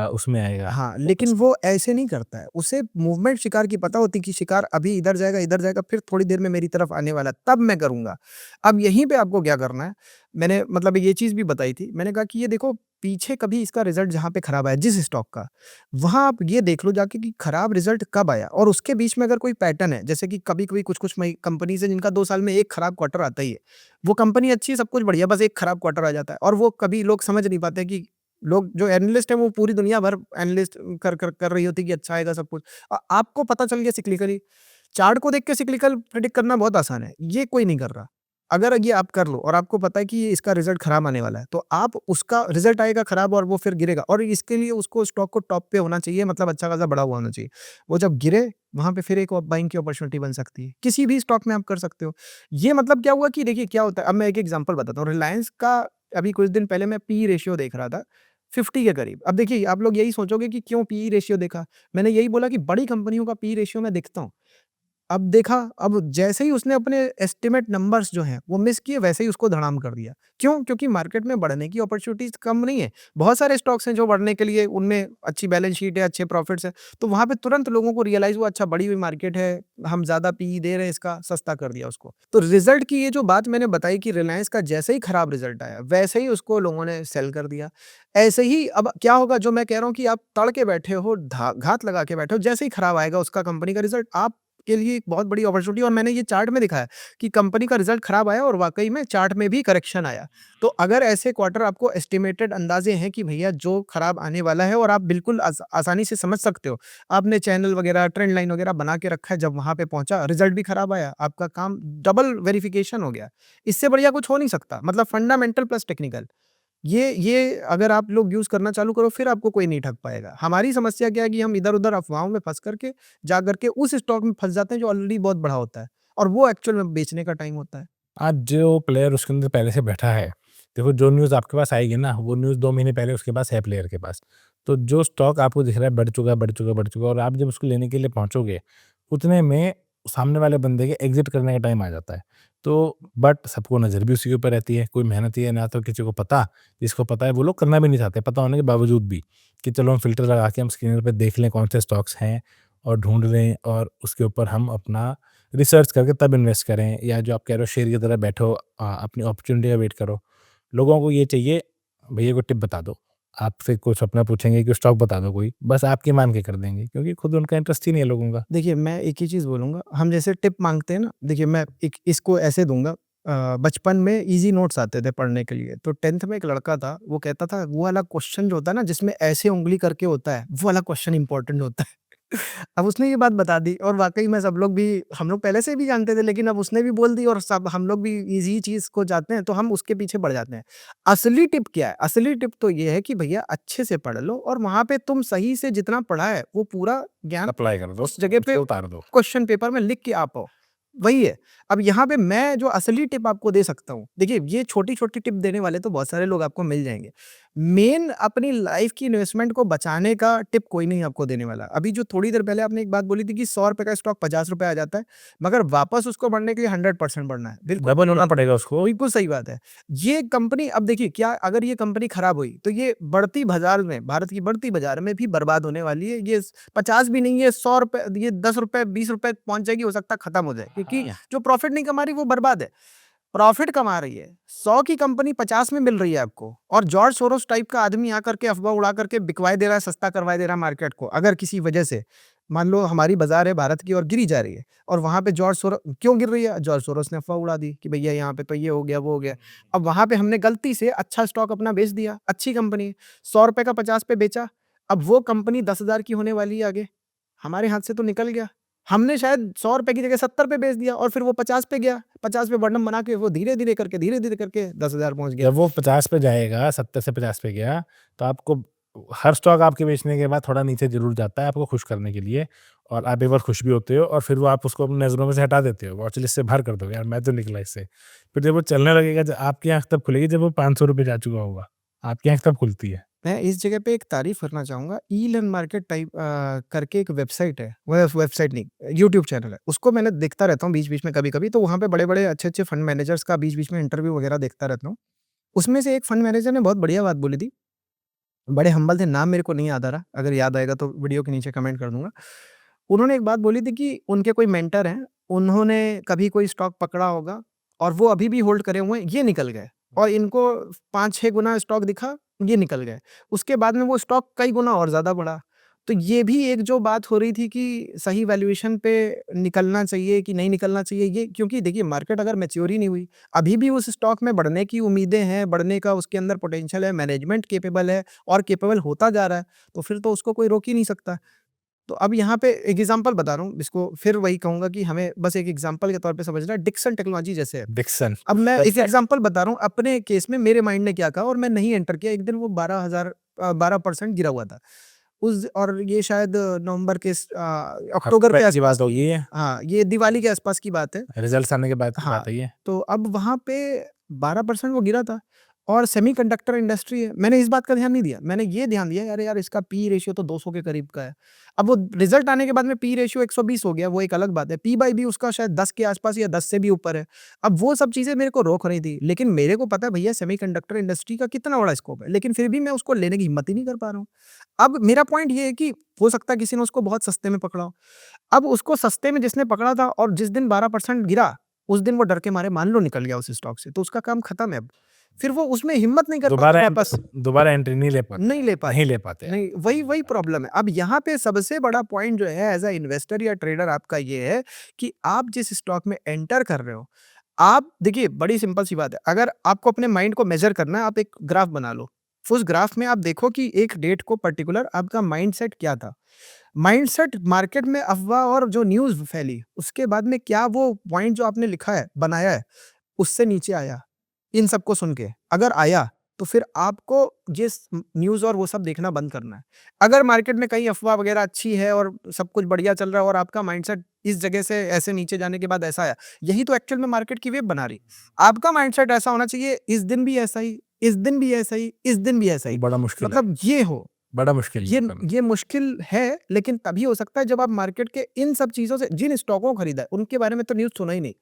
B: उसमें आएगा।
A: हाँ, लेकिन वो ऐसे नहीं करता है। उसे मूवमेंट शिकार की पता होती है कि शिकार अभी इधर जाएगा, फिर थोड़ी देर में मेरी तरफ आने वाला है, तब मैं करूँगा। अब यहीं पे आपको क्या करना है, मैंने मतलब ये चीज़ भी बताई थी। मैंने कहा कि ये देखो, पीछे कभी इसका रिज़ल्ट जहाँ पे खराब आया, जिस स्टॉक का, वहाँ आप ये देख लो जाके कि खराब रिज़ल्ट कब आया और उसके बीच में अगर कोई पैटर्न है, जैसे कि कभी-कभी कुछ-कुछ मही कंपनीज़ हैं जिनका 2 साल में 1 खराब क्वार्टर आता ही है। वो कंपनी अच्छी है, सब कुछ बढ़िया, बस 1 खराब क्वार्टर आ जाता है और वो कभी लोग समझ नहीं पाते कि लोग जो एनालिस्ट हैं, वो पूरी दुनिया भर एनालिस्ट कर रही होती है कि अच्छा आएगा सब कुछ। आपको पता चल गया सिक्लिकली, चार्ट को देख के सिक्लिकल प्रेडिक्ट करना बहुत आसान है, ये कोई नहीं कर रहा। अगर ये आप कर लो और आपको पता है कि ये इसका रिज़ल्ट खराब आने वाला है, तो आप उसका रिज़ल्ट आएगा खराब और वो फिर गिरेगा और इसके लिए उसको स्टॉक को टॉप पे होना चाहिए, मतलब अच्छा खासा बढ़ा हुआ होना चाहिए। वो जब गिरे, वहाँ पे फिर एक बाइंग की अपॉर्च्युनिटी बन सकती है। किसी भी स्टॉक में आप कर सकते हो। ये मतलब क्या हुआ कि देखिए क्या होता है, अब मैं एक एग्ज़ाम्पल बताता हूँ। रिलायंस का अभी कुछ दिन पहले मैं पीई रेशियो देख रहा था, 50 के करीब। अब देखिए आप लोग यही सोचोगे कि क्यों पीई रेशियो देखा? मैंने यही बोला कि बड़ी कंपनियों का पीई रेशियो मैं देखता हूँ। अब देखा, अब जैसे ही उसने अपने एस्टिमेट नंबर्स जो हैं, वो मिस किए, वैसे ही उसको धड़ाम कर दिया। क्यों? क्योंकि मार्केट में बढ़ने की अपॉर्च्युनिटीज़ कम नहीं है। बहुत सारे स्टॉक्स हैं जो बढ़ने के लिए उनमें अच्छी बैलेंस शीट है, अच्छे प्रॉफिट्स हैं। तो वहाँ पे तुरंत लोगों को रियलाइज़ हुआ अच्छा बढ़ी हुई मार्केट है, हम ज़्यादा पीई दे रहे हैं इसका, सस्ता कर दिया उसको। तो रिज़ल्ट की ये जो बात मैंने बताई कि रिलायंस का जैसे ही खराब रिज़ल्ट आया, वैसे ही उसको लोगों ने सेल कर दिया। ऐसे ही अब क्या होगा, जो मैं कह रहा हूँ कि आप तड़ के बैठे हो, घात लगा के बैठे हो, जैसे ही खराब आएगा उसका कंपनी का रिज़ल्ट, आप के लिए एक बहुत बड़ी अपॉर्चुनिटी, और मैंने ये चार्ट में दिखाया कि कंपनी का रिजल्ट खराब आया और वाक़ई में चार्ट में भी करेक्शन आया। तो अगर ऐसे क्वार्टर आपको एस्टिमेटेड अंदाज़े हैं कि भैया जो खराब आने वाला है और आप बिल्कुल आसानी से समझ सकते हो। आपने चैनल वगैरह, ट्रेंड लाइन वगैरह बना के रखा है, जब वहाँ पे पहुँचा रिजल्ट भी खराब आया, आपका काम डबल वेरिफिकेशन हो गया। इससे बढ़िया कुछ हो नहीं सकता, मतलब फंडामेंटल प्लस टेक्निकल। ये अगर आप लोग यूज़ करना चालू करो, फिर आपको कोई नहीं ठग पाएगा। हमारी समस्या क्या है कि हम इधर-उधर अफ़वाहों में फँस करके जा करके उस स्टॉक में फँस जाते हैं जो ऑलरेडी बहुत बड़ा होता है और वो एक्चुअल में बेचने का टाइम होता है।
B: आज जो प्लेयर उसके अंदर पहले से बैठा है, देखो जो न्यूज़ आपके पास आएगी ना, वो न्यूज़ 2 महीने पहले उसके पास है प्लेयर के पास। तो जो स्टॉक आपको दिख रहा है बढ़ चुका है, बढ़ चुका है, बढ़ चुका है और आप जब उसको लेने के लिए पहुँचोगे, उतने में सामने वाले बंदे के एग्ज़िट करने का टाइम आ जाता है। तो बट सबको नज़र भी उसी के ऊपर रहती है, कोई मेहनती है ना तो किसी को पता, जिसको पता है वो लोग करना भी नहीं चाहते, पता होने के बावजूद भी, कि चलो हम फ़िल्टर लगा के हम स्क्रीनर पे देख लें कौन से स्टॉक्स हैं और ढूँढ लें और उसके ऊपर हम अपना रिसर्च करके तब इन्वेस्ट करें या जो आप कह रहे हो शेर की तरह बैठो अपनी अपॉर्चुनिटी का वेट करो। लोगों को ये चाहिए भैया कोई टिप बता दो। आपसे कुछ अपना पूछेंगे कि स्टॉक बता दो कोई, बस आपकी मान के कर देंगे क्योंकि खुद उनका इंटरेस्ट ही नहीं है लोगों का।
A: देखिए, मैं एक ही चीज़ बोलूँगा, हम जैसे टिप माँगते हैं ना, देखिए मैं एक इसको ऐसे दूँगा। बचपन में ईज़ी नोट्स आते थे पढ़ने के लिए, तो 10th में एक लड़का था, वो कहता था वो वाला क्वेश्चन जो होता है ना जिसमें ऐसे उँगली करके होता है, वो वाला क्वेश्चन इम्पोर्टेंट होता है। अब उसने ये बात बता दी और वाक़ई में सब लोग भी, हम लोग पहले से भी जानते थे, लेकिन अब उसने भी बोल दी और सब हम लोग भी ईज़ी चीज़ को जाते हैं, तो हम उसके पीछे बढ़ जाते हैं। असली टिप क्या है? असली टिप तो ये है कि भैया अच्छे से पढ़ लो और वहाँ पे तुम सही से जितना पढ़ा है, वो पूरा ज्ञान
B: अप्लाई कर दो,
A: उस जगह पे
B: उससे उतार दो।
A: क्वेश्चन पेपर में लिख के आ पाओ, वही है। अब यहाँ पे मैं जो असली टिप आपको दे सकता हूँ, देखिए ये छोटी-छोटी टिप देने वाले तो बहुत सारे लोग आपको मिल जाएँगे। मेन अपनी लाइफ़ की इन्वेस्टमेंट को बचाने का टिप कोई नहीं आपको देने वाला। अभी जो थोड़ी देर पहले आपने एक बात बोली थी कि ₹100 का स्टॉक ₹50 आ जाता है, मगर वापस उसको बढ़ने के लिए 100% बढ़ना है। बिल्कुल
B: डबल होना पड़ेगा उसको।
A: बिल्कुल सही बात है। ये कंपनी, अब देखिए क्या, अगर ये कंपनी खराब हुई, तो ये बढ़ती बाज़ार में, भारत की बढ़ती बाज़ार में भी बर्बाद होने वाली है। ये 50 भी नहीं, ये ₹100, ये ₹10, ₹20 पहुँच जाएगी, हो सकता है खत्म हो जाए, क्योंकि
B: हाँ।
A: जो प्रॉफ़िट नहीं कमा रही वो बर्बाद है। प्रॉफ़िट कमा रही है, 100 की कंपनी 50 में मिल रही है आपको, और जॉर्ज सोरोस टाइप का आदमी आकर के अफ़वाह उड़ा करके बिकवाए दे रहा है, सस्ता करवाए दे रहा है मार्केट को। अगर किसी वजह से मान लो हमारी बाज़ार है भारत की और गिरी जा रही है, और वहाँ पे क्यों गिर रही है? जॉर्ज सोरोस ने अफ़वाह उड़ा दी कि भैया यहाँ पे तो ये हो गया, वो हो गया। अब वहाँ पे हमने गलती से अच्छा स्टॉक अपना बेच दिया, अच्छी कंपनी है, ₹100 का 50 पे बेचा, अब वो कंपनी 10,000 की होने वाली है आगे, हमारे हाथ से तो निकल गया। हमने शायद ₹100 की जगह 70 पे बेच दिया और फिर वो 50 पे गया, 50 पे बॉटम बना के वो धीरे-धीरे करके 10,000 पहुँच गया।
B: जब वो 50 पे जाएगा, 70 से 50 पे गया, तो आपको हर स्टॉक आपके बेचने के बाद थोड़ा नीचे ज़रूर जाता है आपको खुश करने के लिए और आप एक बार खुश भी होते हो और फिर वो आप उसको अपनी नज़रों में से हटा देते हो, वॉच लिस्ट से बाहर कर दोगे, यार मैं तो निकला इससे। फिर जब वो चलने लगेगा, ज आपकी आँख तब खुलेगी जब वो ₹500 जा चुका होगा, आपकी आँख तब खुलती है।
A: मैं इस जगह पे एक तारीफ़ करना चाहूँगा, ईलन मार्केट टाइप करके एक वेबसाइट है, वेबसाइट नहीं, यूट्यूब चैनल है। उसको मैंने देखता रहता हूँ बीच-बीच में कभी-कभी, तो वहाँ पे बड़े-बड़े अच्छे-अच्छे फंड मैनेजर्स का बीच-बीच में इंटरव्यू वगैरह देखता रहता हूँ। उसमें से एक फंड मैनेजर ने बहुत बढ़िया बात बोली थी, बड़े हम्बल थे, नाम मेरे को नहीं याद आ रहा, अगर याद आएगा तो वीडियो के नीचे कमेंट कर दूँगा। उन्होंने एक बात बोली थी कि उनके कोई मेंटर हैं, उन्होंने कभी कोई स्टॉक पकड़ा होगा और वो अभी भी होल्ड करे हुए हैं, ये निकल गए और इनको 5-6 गुना स्टॉक दिखा, ये निकल गए। उसके बाद में वो स्टॉक कई गुना और ज़्यादा बढ़ा। तो ये भी एक जो बात हो रही थी कि सही वैल्यूएशन पे निकलना चाहिए कि नहीं निकलना चाहिए, ये क्योंकि देखिए मार्केट अगर मैच्योर ही नहीं हुई, अभी भी उस स्टॉक में बढ़ने की उम्मीदें हैं, बढ़ने का उसके अंदर पोटेंशियल है, मैनेजमेंट कैपेबल है और कैपेबल होता जा रहा है, तो फिर तो उसको कोई रोक ही नहीं सकता। तो अब यहाँ पे एक एग्जांपल बता रहा हूँ, इसको फिर वही कहूँगा कि हमें बस एक एग्जांपल के तौर पे समझना है, डिक्सन टेक्नोलॉजी जैसे है।
B: डिक्सन।
A: अब मैं एक
B: वैसे
A: एग्जांपल बता रहा हूँ, अपने केस में मेरे माइंड ने क्या कहा और मैं नहीं एंटर किया, एक दिन वो 12% गिरा हुआ था। और ये शायद नवंबर के अक्टूबर के
B: की
A: आसपास
B: बात होगी ये,
A: हाँ, ये दिवाली के आसपास की बात है।
B: रिजल्ट्स आने के बाद की
A: हाँ,
B: बात है ये।
A: तो अब वहाँ पे 12% वो गिरा था और सेमीकंडक्टर इंडस्ट्री है। मैंने इस बात का ध्यान नहीं दिया। मैंने ये ध्यान दिया, अरे यार इसका पी रेशियो तो 200 के करीब का है। अब वो रिजल्ट आने के बाद में पी रेशियो 120 हो गया, वो एक अलग बात है। पी बाई बी उसका शायद 10 के आसपास या 10 से भी ऊपर है। अब वो सब चीज़ें मेरे को रोक रही थी, लेकिन मेरे को पता है भैया सेमीकंडक्टर इंडस्ट्री का कितना बड़ा स्कोप है, लेकिन फिर भी मैं उसको लेने की हिम्मत ही नहीं कर पा रहा हूँ। अब मेरा पॉइंट ये है कि हो सकता है किसी ने उसको बहुत सस्ते में पकड़ा हो। अब उसको सस्ते में जिसने पकड़ा था और जिस दिन 12% गिरा, उस दिन वो डर के मारे मान लो निकल गया उस स्टॉक से, तो उसका काम खत्म है अब। फिर वो उसमें हिम्मत नहीं कर पाता वापस
B: दोबारा एंट्री नहीं ले पाते,
A: नहीं ले पाते
B: नहीं ले पाते हैं।
A: नहीं, वही प्रॉब्लम है। अब यहाँ पे सबसे बड़ा पॉइंट जो है एज़ अ इन्वेस्टर या ट्रेडर आपका ये है कि आप जिस स्टॉक में एंटर कर रहे हो, आप देखिए बड़ी सिंपल सी बात है, अगर आपको अपने माइंड को मेज़र करना है, आप एक ग्राफ बना लो। उस ग्राफ में आप देखो कि एक डेट को पर्टिकुलर आपका माइंडसेट क्या था। माइंडसेट मार्केट में अफ़वाह और जो न्यूज़ फैली, उसके बाद में क्या वो पॉइंट जो आपने लिखा है, बनाया है, उससे नीचे आया, इन सबको सुन के। अगर आया, तो फिर आपको ये न्यूज़ और वो सब देखना बंद करना है। अगर मार्केट में कहीं अफ़वाह वगैरह अच्छी है और सब कुछ बढ़िया चल रहा है और आपका माइंडसेट इस जगह से ऐसे नीचे जाने के बाद ऐसा आया, यही तो एक्चुअल में मार्केट की वेव बना रही। आपका माइंडसेट ऐसा होना चाहिए, इस दिन भी ऐसा ही, इस दिन भी ऐसा ही, इस दिन भी ऐसा ही।
B: बड़ा मुश्किल है,
A: मतलब ये हो।
B: बड़ा मुश्किल
A: ये
B: है करना।
A: ये मुश्किल है, लेकिन तभी हो सकता है जब आप मार्केट के इन सब चीज़ों से जिन स्टॉकों को खरीदा है, उनके बारे में तो न्यूज़ सुना ही नहीं।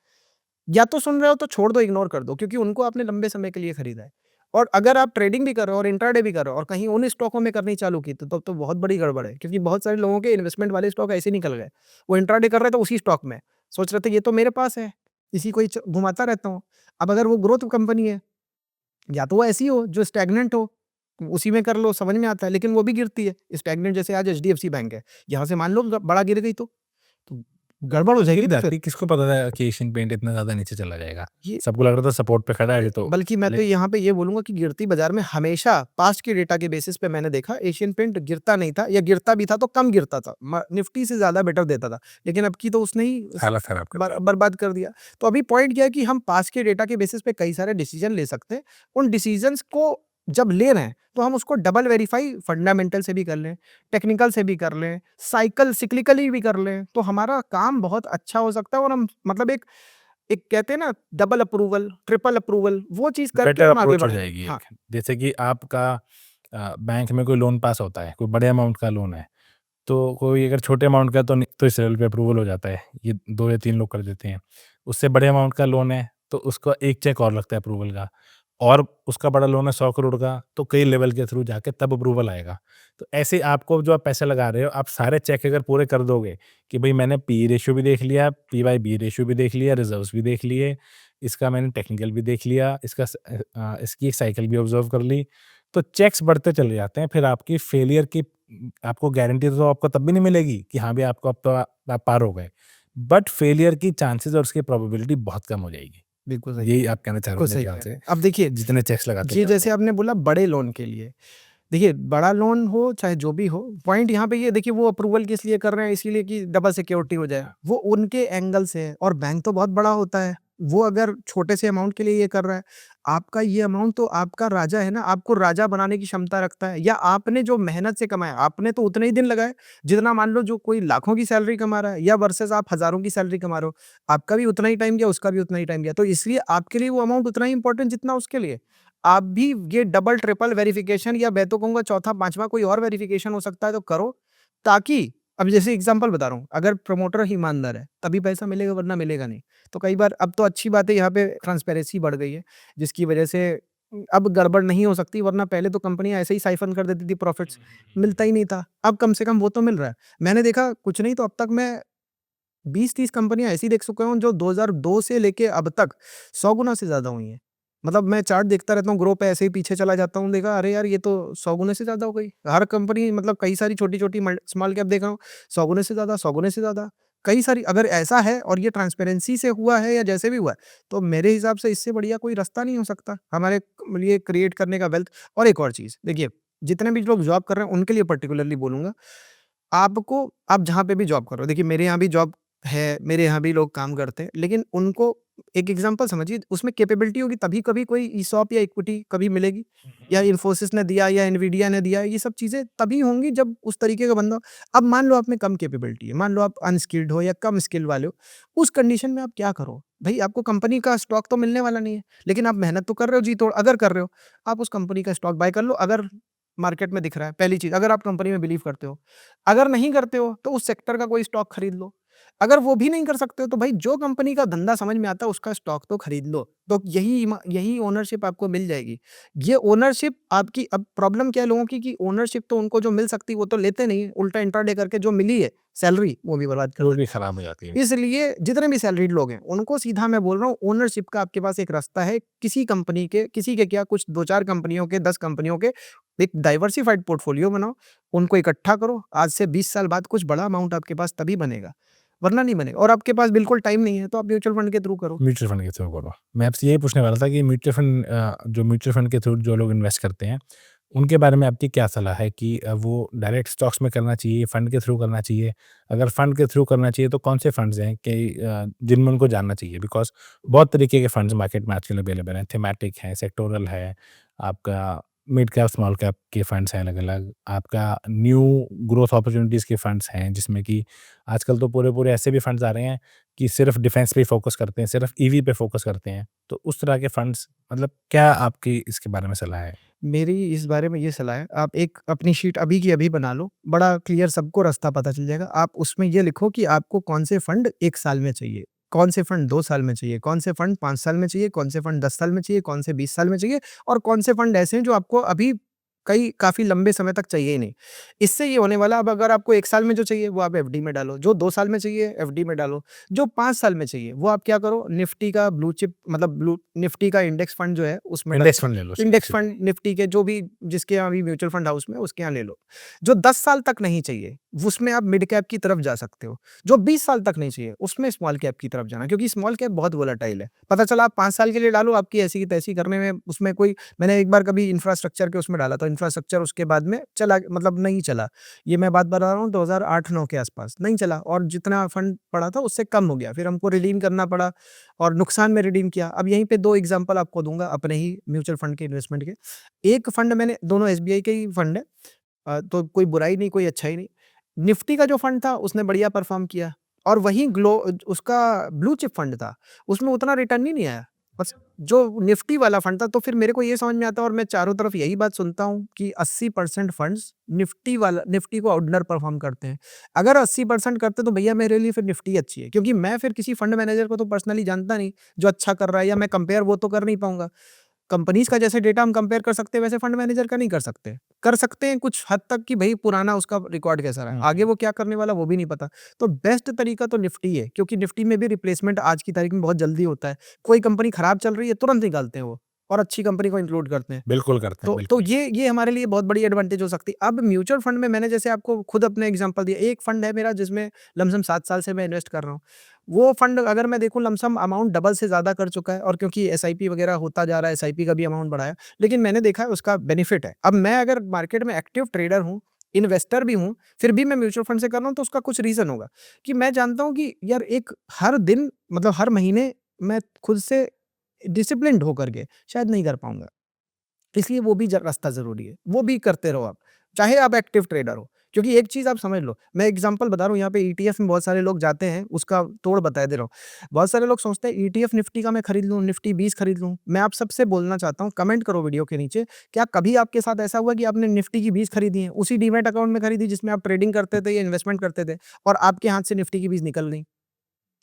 A: या तो सुन रहे हो तो छोड़ दो, इग्नोर कर दो, क्योंकि उनको आपने लंबे समय के लिए खरीदा है। और अगर आप ट्रेडिंग भी कर रहे हो और इंट्राडे भी कर रहे हो और कहीं उन स्टॉकों में करनी चालू की, तो तब तो बहुत बड़ी गड़बड़ है, क्योंकि बहुत सारे लोगों के इन्वेस्टमेंट वाले स्टॉक ऐसे निकल गए। वो इंट्राडे कर रहे थे उसी स्टॉक में, सोच रहे थे ये तो मेरे पास है, इसी को ही घुमाता रहता हूँ। अब अगर वो ग्रोथ कंपनी है, या तो वो ऐसी हो जो स्टैग्नेंट हो, उसी में कर लो, समझ में आता है, लेकिन वो भी गिरती है। स्टैग्नेंट जैसे आज एचडीएफसी बैंक है, यहाँ से मान लो बड़ा गिर गई तो गड़बड़ हो जाएगी ना फिर।
B: किसको पता था कि एशियन पेंट इतना ज़्यादा नीचे चला जाएगा?
A: ये
B: सबको लग रहा था सपोर्ट पे खड़ा है ये तो।
A: बल्कि मैं तो यहाँ पे ये बोलूँगा कि गिरती बाज़ार में हमेशा पास्ट के डेटा के बेसिस पे मैंने देखा एशियन पेंट गिरता नहीं था, या गिरता भी था तो कम गिरता था। निफ्टी से ज़्यादा बेटर देता था। लेकिन अब की तो उसने ही
B: हालत खराब कर दिया।
A: बर्बाद कर दिया। तो अभी पॉइंट क्या है कि हम पास्ट के डेटा के बेसिस पे कई सारे डिसीजन ले सकते हैं। उन डिसीजंस को जब ले रहे हैं तो हम उसको डबल वेरीफाई फंडामेंटल से भी कर लें, टेक्निकल से भी कर लें, साइक्लिकली भी कर लें, तो हमारा काम बहुत अच्छा हो सकता है। और हम मतलब एक एक कहते हैं ना डबल अप्रूवल, ट्रिपल अप्रूवल, वो चीज़ करके
B: बेटर
A: हम आगे
B: अप्रोच हो
A: बढ़ें।
B: जाएगी
A: हाँ,
B: एक। जैसे कि आपका बैंक में कोई लोन पास होता है, कोई बड़े अमाउंट का लोन है, तो कोई अगर छोटे अमाउंट का तो इस लेवल पे अप्रूवल हो जाता है, ये 2 या 3 लोग कर देते हैं। उससे बड़े अमाउंट का लोन है, तो उसका एक चेक और लगता है अप्रूवल का, और उसका बड़ा लोन है 100 करोड़ का, तो कई लेवल के थ्रू जाके तब अप्रूवल आएगा। तो ऐसे ही आपको जो आप पैसे लगा रहे हो, आप सारे चेक अगर पूरे कर दोगे कि भई मैंने पी रेशियो भी देख लिया, पी बाई बी रेशियो भी देख लिया, रिज़र्व्स भी देख लिए, इसका मैंने टेक्निकल भी देख लिया, इसकी एक साइकिल भी ऑब्ज़र्व कर ली, तो चेक्स बढ़ते चले जाते हैं। फिर आपकी फेलियर की आपको गारंटी तो आपको तब भी नहीं मिलेगी कि हाँ भई आपको अब तो आप पार हो गए। बट फेलियर की चांसेज़ और उसकी प्रोबेबिलिटी बहुत कम हो जाएगी।
A: बिल्कुल सही
B: यही आप कहना चाह रहे हो
A: बिल्कुल
B: मेरे
A: सही
B: ख्याल
A: कह रहे
B: से,
A: हैं। अब देखिए,
B: जितने चेक्स लगाते
A: ये
B: जाओगे।
A: जैसे आपने बोला बड़े लोन के लिए, देखिए बड़ा लोन हो चाहे जो भी हो, पॉइंट यहाँ पे ये देखिए वो अप्रूवल किस लिए कर रहे हैं, इसीलिए कि डबल सिक्योरिटी हो जाए। वो उनके एंगल से है और बैंक तो बहुत बड़ा होता है। वो अगर छोटे से अमाउंट के लिए ये कर रहा है, आपका ये अमाउंट तो आपका राजा है ना, आपको राजा बनाने की क्षमता रखता है। या आपने जो मेहनत से कमाया, आपने तो उतने ही दिन लगाए, जितना मान लो जो कोई लाखों की सैलरी कमा रहा है, या वर्सेस आप हज़ारों की सैलरी कमा रहे हो, आपका भी उतना ही टाइम गया, उसका भी उतना ही टाइम गया। तो इसलिए आपके लिए वो अमाउंट उतना ही इम्पोर्टेंट जितना उसके लिए। आप भी ये डबल ट्रिपल वेरिफिकेशन, या मैं तो कहूँगा चौथा, पाँचवाँ कोई और वेरिफिकेशन हो सकता है तो करो, ताकि अब जैसे एग्ज़ाम्पल बता रहा हूँ, अगर प्रमोटर ही ईमानदार है, तभी पैसा मिलेगा वरना मिलेगा नहीं। तो कई बार अब तो अच्छी बात है यहाँ पे ट्रांसपेरेंसी बढ़ गई है, जिसकी वजह से अब गड़बड़ नहीं हो सकती, वरना पहले तो कंपनियाँ ऐसे ही साइफ़न कर देती थी प्रॉफ़िट्स, मिलता ही नहीं था। अब कम से कम वो तो मिल रहा है। मैंने देखा कुछ नहीं तो अब तक मैं 20-30 कंपनियाँ ऐसी देख चुका हूँ जो 2002 से लेके अब तक 100 गुना से ज़्यादा हुई हैं। मतलब मैं चार्ट देखता रहता हूँ, ग्रो पे ऐसे ही पीछे चला जाता हूँ, देखा अरे यार ये तो 100 गुने से ज़्यादा हो गई। हर कंपनी मतलब कई सारी छोटी-छोटी स्मॉल कैप देख रहा हूँ, 100 गुने से ज़्यादा, 100 गुने से ज़्यादा। कई सारी अगर ऐसा है और ये ट्रांसपेरेंसी से हुआ है या जैसे भी हुआ है, तो मेरे हिसाब से इससे बढ़िया कोई रास्ता नहीं हो सकता हमारे लिए क्रिएट करने का वेल्थ। और एक और चीज़, देखिए जितने भी लोग जॉब कर रहे हैं उनके लिए पर्टिकुलरली बोलूँगा, आपको आप जहाँ पे भी जॉब कर रहे हो, देखिए मेरे यहाँ भी जॉब है, मेरे यहाँ भी लोग काम करते हैं, लेकिन उनको एक एग्ज़ाम्पल समझिए, उसमें कैपेबिलिटी होगी तभी कभी कोई ईसॉप या इक्विटी कभी मिलेगी, या इन्फोसिस ने दिया या एनवीडिया ने दिया, ये सब चीज़ें तभी होंगी जब उस तरीके का बंदा हो। अब मान लो आप में कम कैपेबिलिटी है, मान लो आप अनस्किल्ड हो या कम स्किल वाले हो, उस कंडीशन में आप क्या करो? भई आपको कंपनी का स्टॉक तो मिलने वाला नहीं है, लेकिन आप मेहनत तो कर रहे हो जी तोड़, अगर कर रहे हो, आप उस कंपनी का स्टॉक बाय कर लो, अगर मार्केट में दिख रहा है, पहली चीज़, अगर आप कंपनी में बिलीव करते हो। अगर नहीं करते हो, तो उस सेक्टर का कोई स्टॉक खरीद लो। अगर वो भी नहीं कर सकते हो, तो भाई जो कंपनी का धंधा समझ में आता है, उसका स्टॉक तो खरीद लो। तो यही ओनरशिप आपको मिल जाएगी। ये ओनरशिप आपकी, अब प्रॉब्लम क्या है लोगों की, कि ओनरशिप तो उनको जो मिल सकती है, वो तो लेते नहीं है। उल्टा इंट्राडे करके जो मिली है सैलरी, वो भी बर्बाद कर
B: वो
A: देते
B: भी
A: हैं।
B: खराब हो जाती है।
A: इसलिए जितने भी सैलरीड लोग हैं, उनको सीधा मैं बोल रहा हूँ, ओनरशिप का आपके पास एक रास्ता है। किसी कंपनी के, किसी के क्या, कुछ 2-4 कंपनियों के, 10 कंपनियों के एक डाइवर्सिफाइड पोर्टफोलियो बनाओ, उनको इकट्ठा करो। आज से 20 साल बाद कुछ बड़ा अमाउंट आपके पास तभी बनेगा, वरना नहीं बनेगा। और आपके पास बिल्कुल टाइम नहीं है, तो आप म्यूचुअल फंड के थ्रू करो।
B: म्यूचुअल फंड के थ्रू करो। मैं आपसे यही पूछने वाला था कि जो म्यूचुअल फंड के थ्रू जो लोग इन्वेस्ट करते हैं, उनके बारे में आपकी क्या सलाह है कि वो डायरेक्ट स्टॉक्स में करना चाहिए, फंड के थ्रू करना चाहिए? अगर फंड के थ्रू करना चाहिए, तो कौन से फंड्स हैं कि जिनमें उनको जानना चाहिए? बिकॉज़ बहुत तरीके के फंड्स मार्केट में आजकल अवेलेबल हैं, थीमैटिक है, सेक्टोरल है, आपका मिड कैप, स्मॉल कैप के फंड्स हैं अलग-अलग, आपका न्यू ग्रोथ अपॉर्च्युनिटीज़ के फंड्स हैं, जिसमें कि आजकल तो पूरे-पूरे ऐसे भी फंड्स आ रहे हैं कि सिर्फ डिफेंस पे ही फ़ोकस करते हैं, सिर्फ ईवी पे फ़ोकस करते हैं। तो उस तरह के फंड्स, मतलब क्या आपकी इसके बारे में सलाह है?
A: मेरी इस बारे में ये सलाह है, आप एक अपनी शीट अभी की अभी बना लो, बड़ा क्लियर सबको रास्ता पता चल जाएगा। आप उसमें ये लिखो कि आपको कौन से फंड 1 साल में चाहिए, कौन से फंड 2 साल में चाहिए, कौन से फंड 5 साल में चाहिए, कौन से फंड 10 साल में चाहिए, कौन से 20 साल में चाहिए, और कौन से फंड ऐसे हैं जो आपको अभी कई काफ़ी लंबे समय तक चाहिए ही नहीं। इससे ये होने वाला, अब अगर आपको 1 साल में जो चाहिए वो आप एफडी में डालो, जो 2 साल में चाहिए एफडी में डालो, जो 5 साल में चाहिए वो आप क्या करो, निफ्टी का ब्लू चिप, मतलब ब्लू निफ्टी का इंडेक्स फंड जो है उसमें डालो।
B: इंडेक्स फंड ले लो
A: इंडेक्स
B: सीधे।
A: फंड निफ्टी के जो भी, जिसके यहाँ भी म्यूचुअल फंड हाउस में, उसके यहाँ ले लो। जो 10 साल तक नहीं चाहिए, उसमें आप मिड कैप की तरफ जा सकते हो। जो 20 साल तक नहीं चाहिए, उसमें स्मॉल कैप की तरफ जाना, क्योंकि स्मॉल कैप बहुत वोलेटाइल है। पता चला आप 5 साल के लिए डालो, आपकी ऐसी की तैसी करने में उसमें कोई, मैंने एक बार कभी इंफ्रास्ट्रक्चर के उसमें डाला था, इंफ्रास्ट्रक्चर उसके बाद में चला, मतलब नहीं चला। ये मैं बात बता रहा हूँ 2008-9 के आसपास, नहीं चला, और जितना फंड पड़ा था उससे कम हो गया। फिर हमको रिडीम करना पड़ा, और नुकसान में रिडीम किया। अब यहीं पे 2 एग्ज़ाम्पल आपको दूँगा अपने ही म्यूचुअल फंड के इन्वेस्टमेंट के। एक फंड मैंने, दोनों एसबीआई के ही फंड है, तो कोई बुराई नहीं, कोई अच्छाई नहीं। निफ्टी का जो फंड था उसने बढ़िया परफ़ॉर्म किया, और वहीं उसका ब्लू चिप फंड था, उसमें उतना रिटर्न ही नहीं आया। बस जो निफ्टी वाला फंड था, तो फिर मेरे को ये समझ में आता है, और मैं चारों तरफ यही बात सुनता हूँ कि 80% फंड्स निफ्टी को आउट परफ़ॉर्म करते हैं। अगर 80% करते तो भैया मेरे लिए फिर निफ्टी अच्छी है, क्योंकि मैं फिर किसी फंड मैनेजर को तो पर्सनली जानता नहीं, जो अच्छा कर रहा है, या मैं कंपेयर वो तो कर नहीं पाऊँगा। कंपनीज़ का जैसे डेटा हम कंपेयर कर सकते हैं, वैसे फंड मैनेजर का नहीं कर सकते। कर सकते हैं कुछ हद तक कि भई पुराना उसका रिकॉर्ड कैसा रहा है, आगे वो क्या करने वाला वो भी नहीं पता। तो बेस्ट तरीका तो निफ्टी है, क्योंकि निफ्टी में भी रिप्लेसमेंट आज की तारीख में बहुत जल्दी होता है। कोई कंपनी खराब चल रही है, तुरंत निकालते हैं वो, और अच्छी कंपनी को इंक्लूड करते हैं।
B: बिल्कुल करते हैं,
A: तो
B: बिल्कुल।
A: ये हमारे लिए बहुत बड़ी एडवांटेज हो सकती है। अब म्यूचुअल फंड में मैंने जैसे आपको खुद अपने एग्ज़ाम्पल दिया, एक फंड है मेरा जिसमें लमसम 7 साल से मैं इन्वेस्ट कर रहा हूँ। वो फंड अगर मैं देखूँ, लमसम अमाउंट डबल से ज़्यादा कर चुका है, और क्योंकि एसआईपी वगैरह होता जा रहा है, एसआईपी का भी अमाउंट बढ़ाया, लेकिन मैंने देखा है उसका बेनिफिट है। अब मैं अगर मार्केट में एक्टिव ट्रेडर हूँ, इन्वेस्टर भी हूँ, फिर भी मैं म्यूचुअल फंड से कर रहा हूँ, तो उसका कुछ रीज़न होगा कि मैं जानता हूँ कि यार एक हर दिन, मतलब हर महीने मैं खुद से डिसिप्लिन्ड होकर के शायद नहीं कर पाऊँगा। इसलिए वो भी रास्ता ज़रूरी है, वो भी करते रहो आप, चाहे आप एक्टिव ट्रेडर हो। क्योंकि एक चीज़ आप समझ लो, मैं एग्ज़ाम्पल बता रहा हूँ, यहाँ पे ईटीएफ में बहुत सारे लोग जाते हैं, उसका तोड़ बता दे रहा हूँ। बहुत सारे लोग सोचते हैं ईटीएफ निफ्टी का मैं खरीद लूँ, निफ्टी 20 खरीद लूँ। मैं आप सबसे बोलना चाहता हूँ, कमेंट करो वीडियो के नीचे, क्या कभी आपके साथ ऐसा हुआ कि आपने निफ्टी की 20 खरीदी है, उसी डीमैट अकाउंट में खरीदी जिसमें आप ट्रेडिंग करते थे या इन्वेस्टमेंट करते थे, और आपके हाथ से निफ्टी की 20 निकल गई?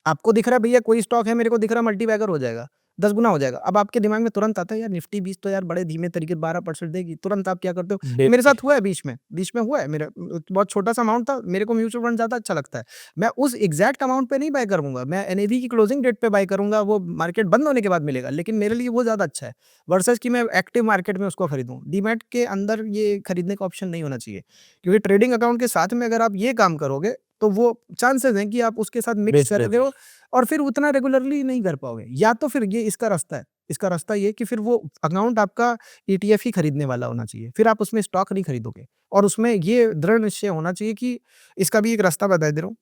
A: आपको दिख रहा है भैया कोई स्टॉक है, मेरे को दिख रहा है मल्टीबैगर हो जाएगा, 10 गुना हो जाएगा। अब आपके दिमाग में तुरंत आता है यार निफ्टी 20 तो यार बड़े धीमे तरीके 12% देगी। तुरंत आप क्या करते हो?
B: डे
A: मेरे साथ हुआ है बीच में हुआ है मेरा, बहुत छोटा-सा अमाउंट था, मेरे को म्यूचुअल फंड ज़्यादा अच्छा लगता है। मैं उस एग्ज़ैक्ट अमाउंट पे नहीं बाय करूँगा, मैं एनएवी की क्लोजिंग डेट पे बाय करूँगा, वो मार्केट बंद होने के बाद मिलेगा, लेकिन मेरे लिए वो ज़्यादा अच्छा है वर्सेस कि मैं एक्टिव मार्केट में उसको खरीदूँ। डीमैट के अंदर ये खरीदने का ऑप्शन नहीं होना चाहिए, क्योंकि ट्रेडिंग अकाउंट के साथ में अगर आप ये काम करोगे, तो वो चांसेज़ हैं कि आप उसके साथ मिक्स
B: बेच
A: कर रहे
B: देते हैं।
A: हो, और फिर उतना रेगुलरली नहीं कर पाओगे। या तो फिर ये इसका रास्ता है, इसका रास्ता ये है कि फिर वो अकाउंट आपका ईटीएफ ही खरीदने वाला होना चाहिए। फिर आप उसमें स्टॉक नहीं खरीदोगे और उसमें ये दृढ़ निश्चय होना चाहिए कि इसका भी एक रास्ता बता दे रहा हूँ।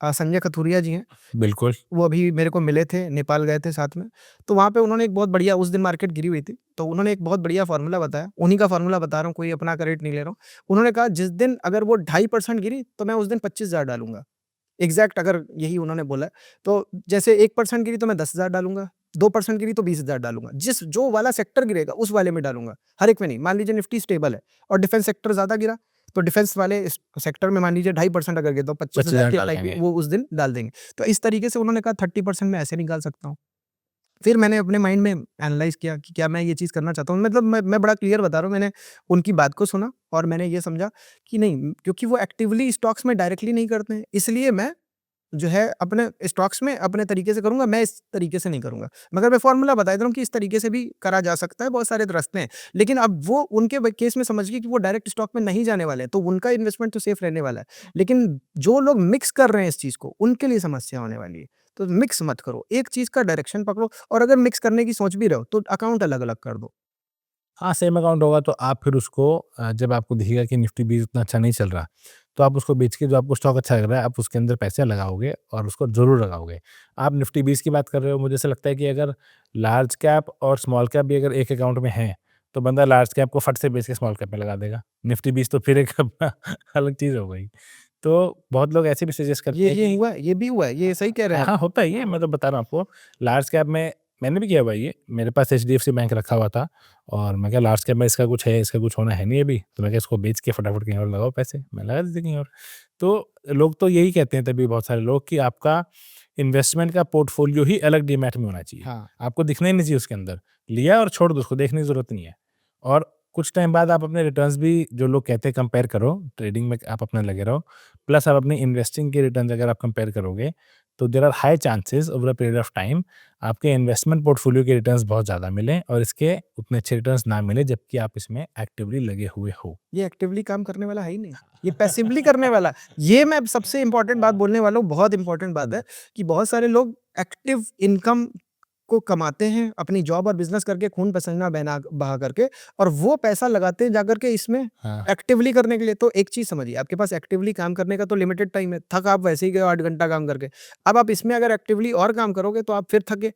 A: संजय कथुरिया जी हैं,
B: बिल्कुल।
A: वो अभी मेरे को मिले थे, नेपाल गए थे साथ में। तो वहाँ पे उन्होंने एक बहुत बढ़िया, उस दिन मार्केट गिरी हुई थी, तो उन्होंने एक बहुत बढ़िया फ़ॉर्मूला बताया। उन्हीं का फ़ॉर्मूला बता रहा हूँ, कोई अपना क्रेडिट नहीं ले रहा हूँ। उन्होंने कहा जिस दिन अगर वो 2.5% गिरी तो मैं उस दिन 25,000 डालूँगा। एग्ज़ैक्ट अगर यही उन्होंने बोला है। तो जैसे 1% गिरी तो मैं 10,000 डालूँगा, 2% गिरी तो 20,000 डालूँगा। जो वाला सेक्टर गिरेगा उस वाले में डालूँगा, हर एक में नहीं। मान लीजिए निफ्टी स्टेबल है और डिफेंस सेक्टर ज़्यादा गिरा, तो डिफेंस वाले इस सेक्टर में मान लीजिए 2.5% अगर गिरा तो 25,000
B: 25,000
A: के
B: डाल
A: टाइप
B: देंगे।
A: वो उस दिन डाल देंगे। तो इस तरीके से उन्होंने कहा 30% मैं ऐसे निकाल सकता हूँ। फिर मैंने अपने माइंड में एनालाइज़ किया कि क्या मैं ये चीज़ करना चाहता हूँ? मतलब मैं बड़ा क्लियर बता रहा हूँ, मैंने उनकी बात को सुना और मैंने ये समझा कि नहीं, क्योंकि वो एक्टिवली स्टॉक्स में डायरेक्टली नहीं करते हैं, इसलिए मैं जो है अपने स्टॉक्स में अपने तरीके से करूँगा, मैं इस तरीके से नहीं करूँगा। मगर मैं फ़ॉर्मूला बता दे रहा हूँ कि इस तरीके से भी करा जा सकता है, बहुत सारे रास्ते हैं। लेकिन अब वो उनके केस में समझिए कि वो डायरेक्ट स्टॉक में नहीं जाने वाले हैं, तो उनका इन्वेस्टमेंट तो सेफ रहने वाला है। लेकिन जो लोग मिक्स कर रहे हैं इस चीज़ को, उनके लिए समस्या होने वाली है। तो मिक्स मत करो, एक चीज़ का डायरेक्शन पकड़ो और अगर मिक्स करने की सोच भी रहे हो, तो अकाउंट अलग-अलग कर दो।
B: हाँ, सेम अकाउंट होगा तो आप फिर उसको जब आपको दिखेगा कि निफ्टी 20 उतना अच्छा नहीं चल रहा, तो आप उसको बेच के जो आपको स्टॉक अच्छा लग रहा है, आप उसके अंदर पैसे लगाओगे और उसको ज़रूर लगाओगे। आप निफ्टी 20 की बात कर रहे हो, मुझे ऐसा लगता है कि अगर लार्ज कैप और स्मॉल कैप भी अगर एक अकाउंट में है, तो बंदा लार्ज कैप को फट से बेच के स्मॉल कैप में लगा देगा। निफ्टी 20 तो फिर एक अपना अलग चीज़ हो गई। तो बहुत लोग ऐसे भी सजेस्ट करते हैं
A: ये
B: कि
A: हुआ है, ये भी हुआ है, ये सही कह रहे हैं आप।
B: हाँ, होता है ये, मैं तो बता रहा हूँ आपको। लार्ज कैप में मैंने भी किया हुआ है ये, मेरे पास एचडीएफसी बैंक रखा हुआ था और मैं कहा लार्ज कैप में इसका कुछ है, इसका कुछ होना है नहीं अभी, तो मैं कहा इसको बेच के फटाफट कहीं और लगाओ पैसे, मैं लगा देते कहीं और। तो लोग तो यही कहते हैं तभी बहुत सारे लोग कि आपका इन्वेस्टमेंट का पोर्टफोलियो ही अलग डीमैट में होना चाहिए।
A: हाँ।
B: आपको दिखना ही नहीं चाहिए उसके अंदर, लिया और छोड़ दो उसको, देखने की ज़रूरत नहीं है। और कुछ टाइम बाद आप अपने रिटर्न्स भी जो लोग कहते हैं कंपेयर करो, ट्रेडिंग में आप अपना लगे रहो, प्लस आप अपनी इन्वेस्टिंग के रिटर्न्स अगर आप कंपेयर करोगे तो there are high chances over a period of time आपके इन्वेस्टमेंट पोर्टफोलियो के रिटर्न्स बहुत ज़्यादा मिलें और इसके उतने अच्छे रिटर्न्स ना मिले जबकि आप इसमें एक्टिवली लगे हुए हो।
A: ये एक्टिवली काम करने वाला है ही नहीं, ये पैसिवली करने वाला है। ये मैं सबसे इम्पोर्टेंट बात बोलने वाला हूँ, बहुत इम्पोर्टेंट बात है कि बहुत सारे लोग एक्टिव इनकम को कमाते हैं, अपनी जॉब और बिज़नेस करके, खून पसीना बहना बहा करके, और वो पैसा लगाते हैं जाकर के इसमें
B: हाँ,
A: एक्टिवली करने के लिए। तो एक चीज़ समझिए, आपके पास एक्टिवली काम करने का तो लिमिटेड टाइम है, थक आप वैसे ही गए 8 घंटा काम करके। अब आप इसमें अगर एक्टिवली और काम करोगे तो आप फिर थके।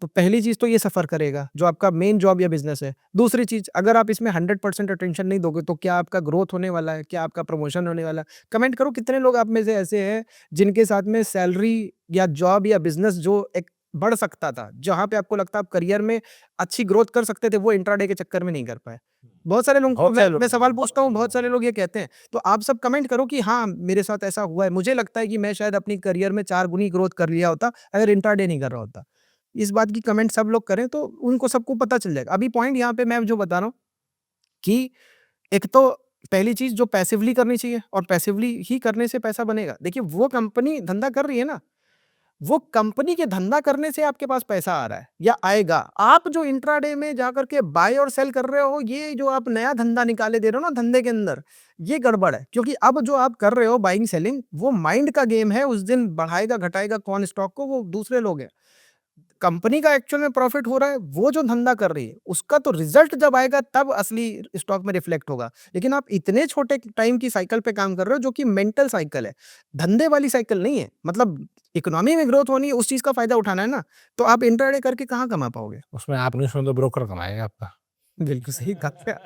A: तो पहली चीज़ तो ये सफ़र करेगा, जो आपका मेन जॉब या बिज़नेस है। दूसरी चीज़, अगर आप इसमें 100% अटेंशन नहीं दोगे, तो क्या आपका ग्रोथ होने वाला है? क्या आपका प्रमोशन होने वाला है? कमेंट करो कितने लोग आप में से ऐसे हैं, जिनके साथ में सैलरी या जॉब या बिज़नेस जो एक बढ़ सकता था, जहाँ पे आपको लगता है आप करियर में अच्छी ग्रोथ कर सकते थे, वो इंट्राडे के चक्कर में नहीं कर पाए। बहुत सारे लोगों को
B: बहुत सारे
A: मैं
B: लोग
A: सवाल पूछता हूँ, बहुत सारे लोग ये कहते हैं। तो आप सब कमेंट करो कि हाँ, मेरे साथ ऐसा हुआ है। मुझे लगता है कि मैं शायद अपनी करियर में 4 गुनी ग्रोथ कर लिया होता, अगर इंट्राडे नहीं कर रहा होता। इस बात की कमेंट सब लोग करें तो उनको सबको पता चल जाएगा। अभी पॉइंट यहाँ पे मैं जो बता रहा हूँ कि एक तो पहली चीज़ जो पैसिवली करनी चाहिए, और पैसिवली ही करने से पैसा बनेगा। देखिए, वो कंपनी धंधा कर रही है ना, वो कंपनी के धंधा करने से आपके पास पैसा आ रहा है या आएगा। आप जो इंट्राडे में जाकर के बाय और सेल कर रहे हो, ये जो आप नया धंधा निकाले दे रहे हो ना धंधे के अंदर, ये गड़बड़ है। क्योंकि अब जो आप कर रहे हो बाइंग सेलिंग, वो माइंड का गेम है। उस दिन बढ़ाएगा घटाएगा कौन स्टॉक को, वो दूसरे लोग हैं। कंपनी का एक्चुअल में प्रॉफिट हो रहा है, वो जो धंधा कर रही है, उसका तो रिजल्ट जब आएगा तब असली स्टॉक में रिफ्लेक्ट होगा। लेकिन आप इतने छोटे टाइम की साइकिल पे काम कर रहे हो, जो कि मेंटल साइकिल है, धंधे वाली साइकिल नहीं है। मतलब इकोनॉमी में ग्रोथ होनी है, उस चीज़ का फायदा उठाना है ना, तो आप इंट्राडे करके कहाँ कमा पाओगे?
B: उसमें आप नहीं उसमें तो ब्रोकर कमाएगा आपका।
A: बिल्कुल सही कहा।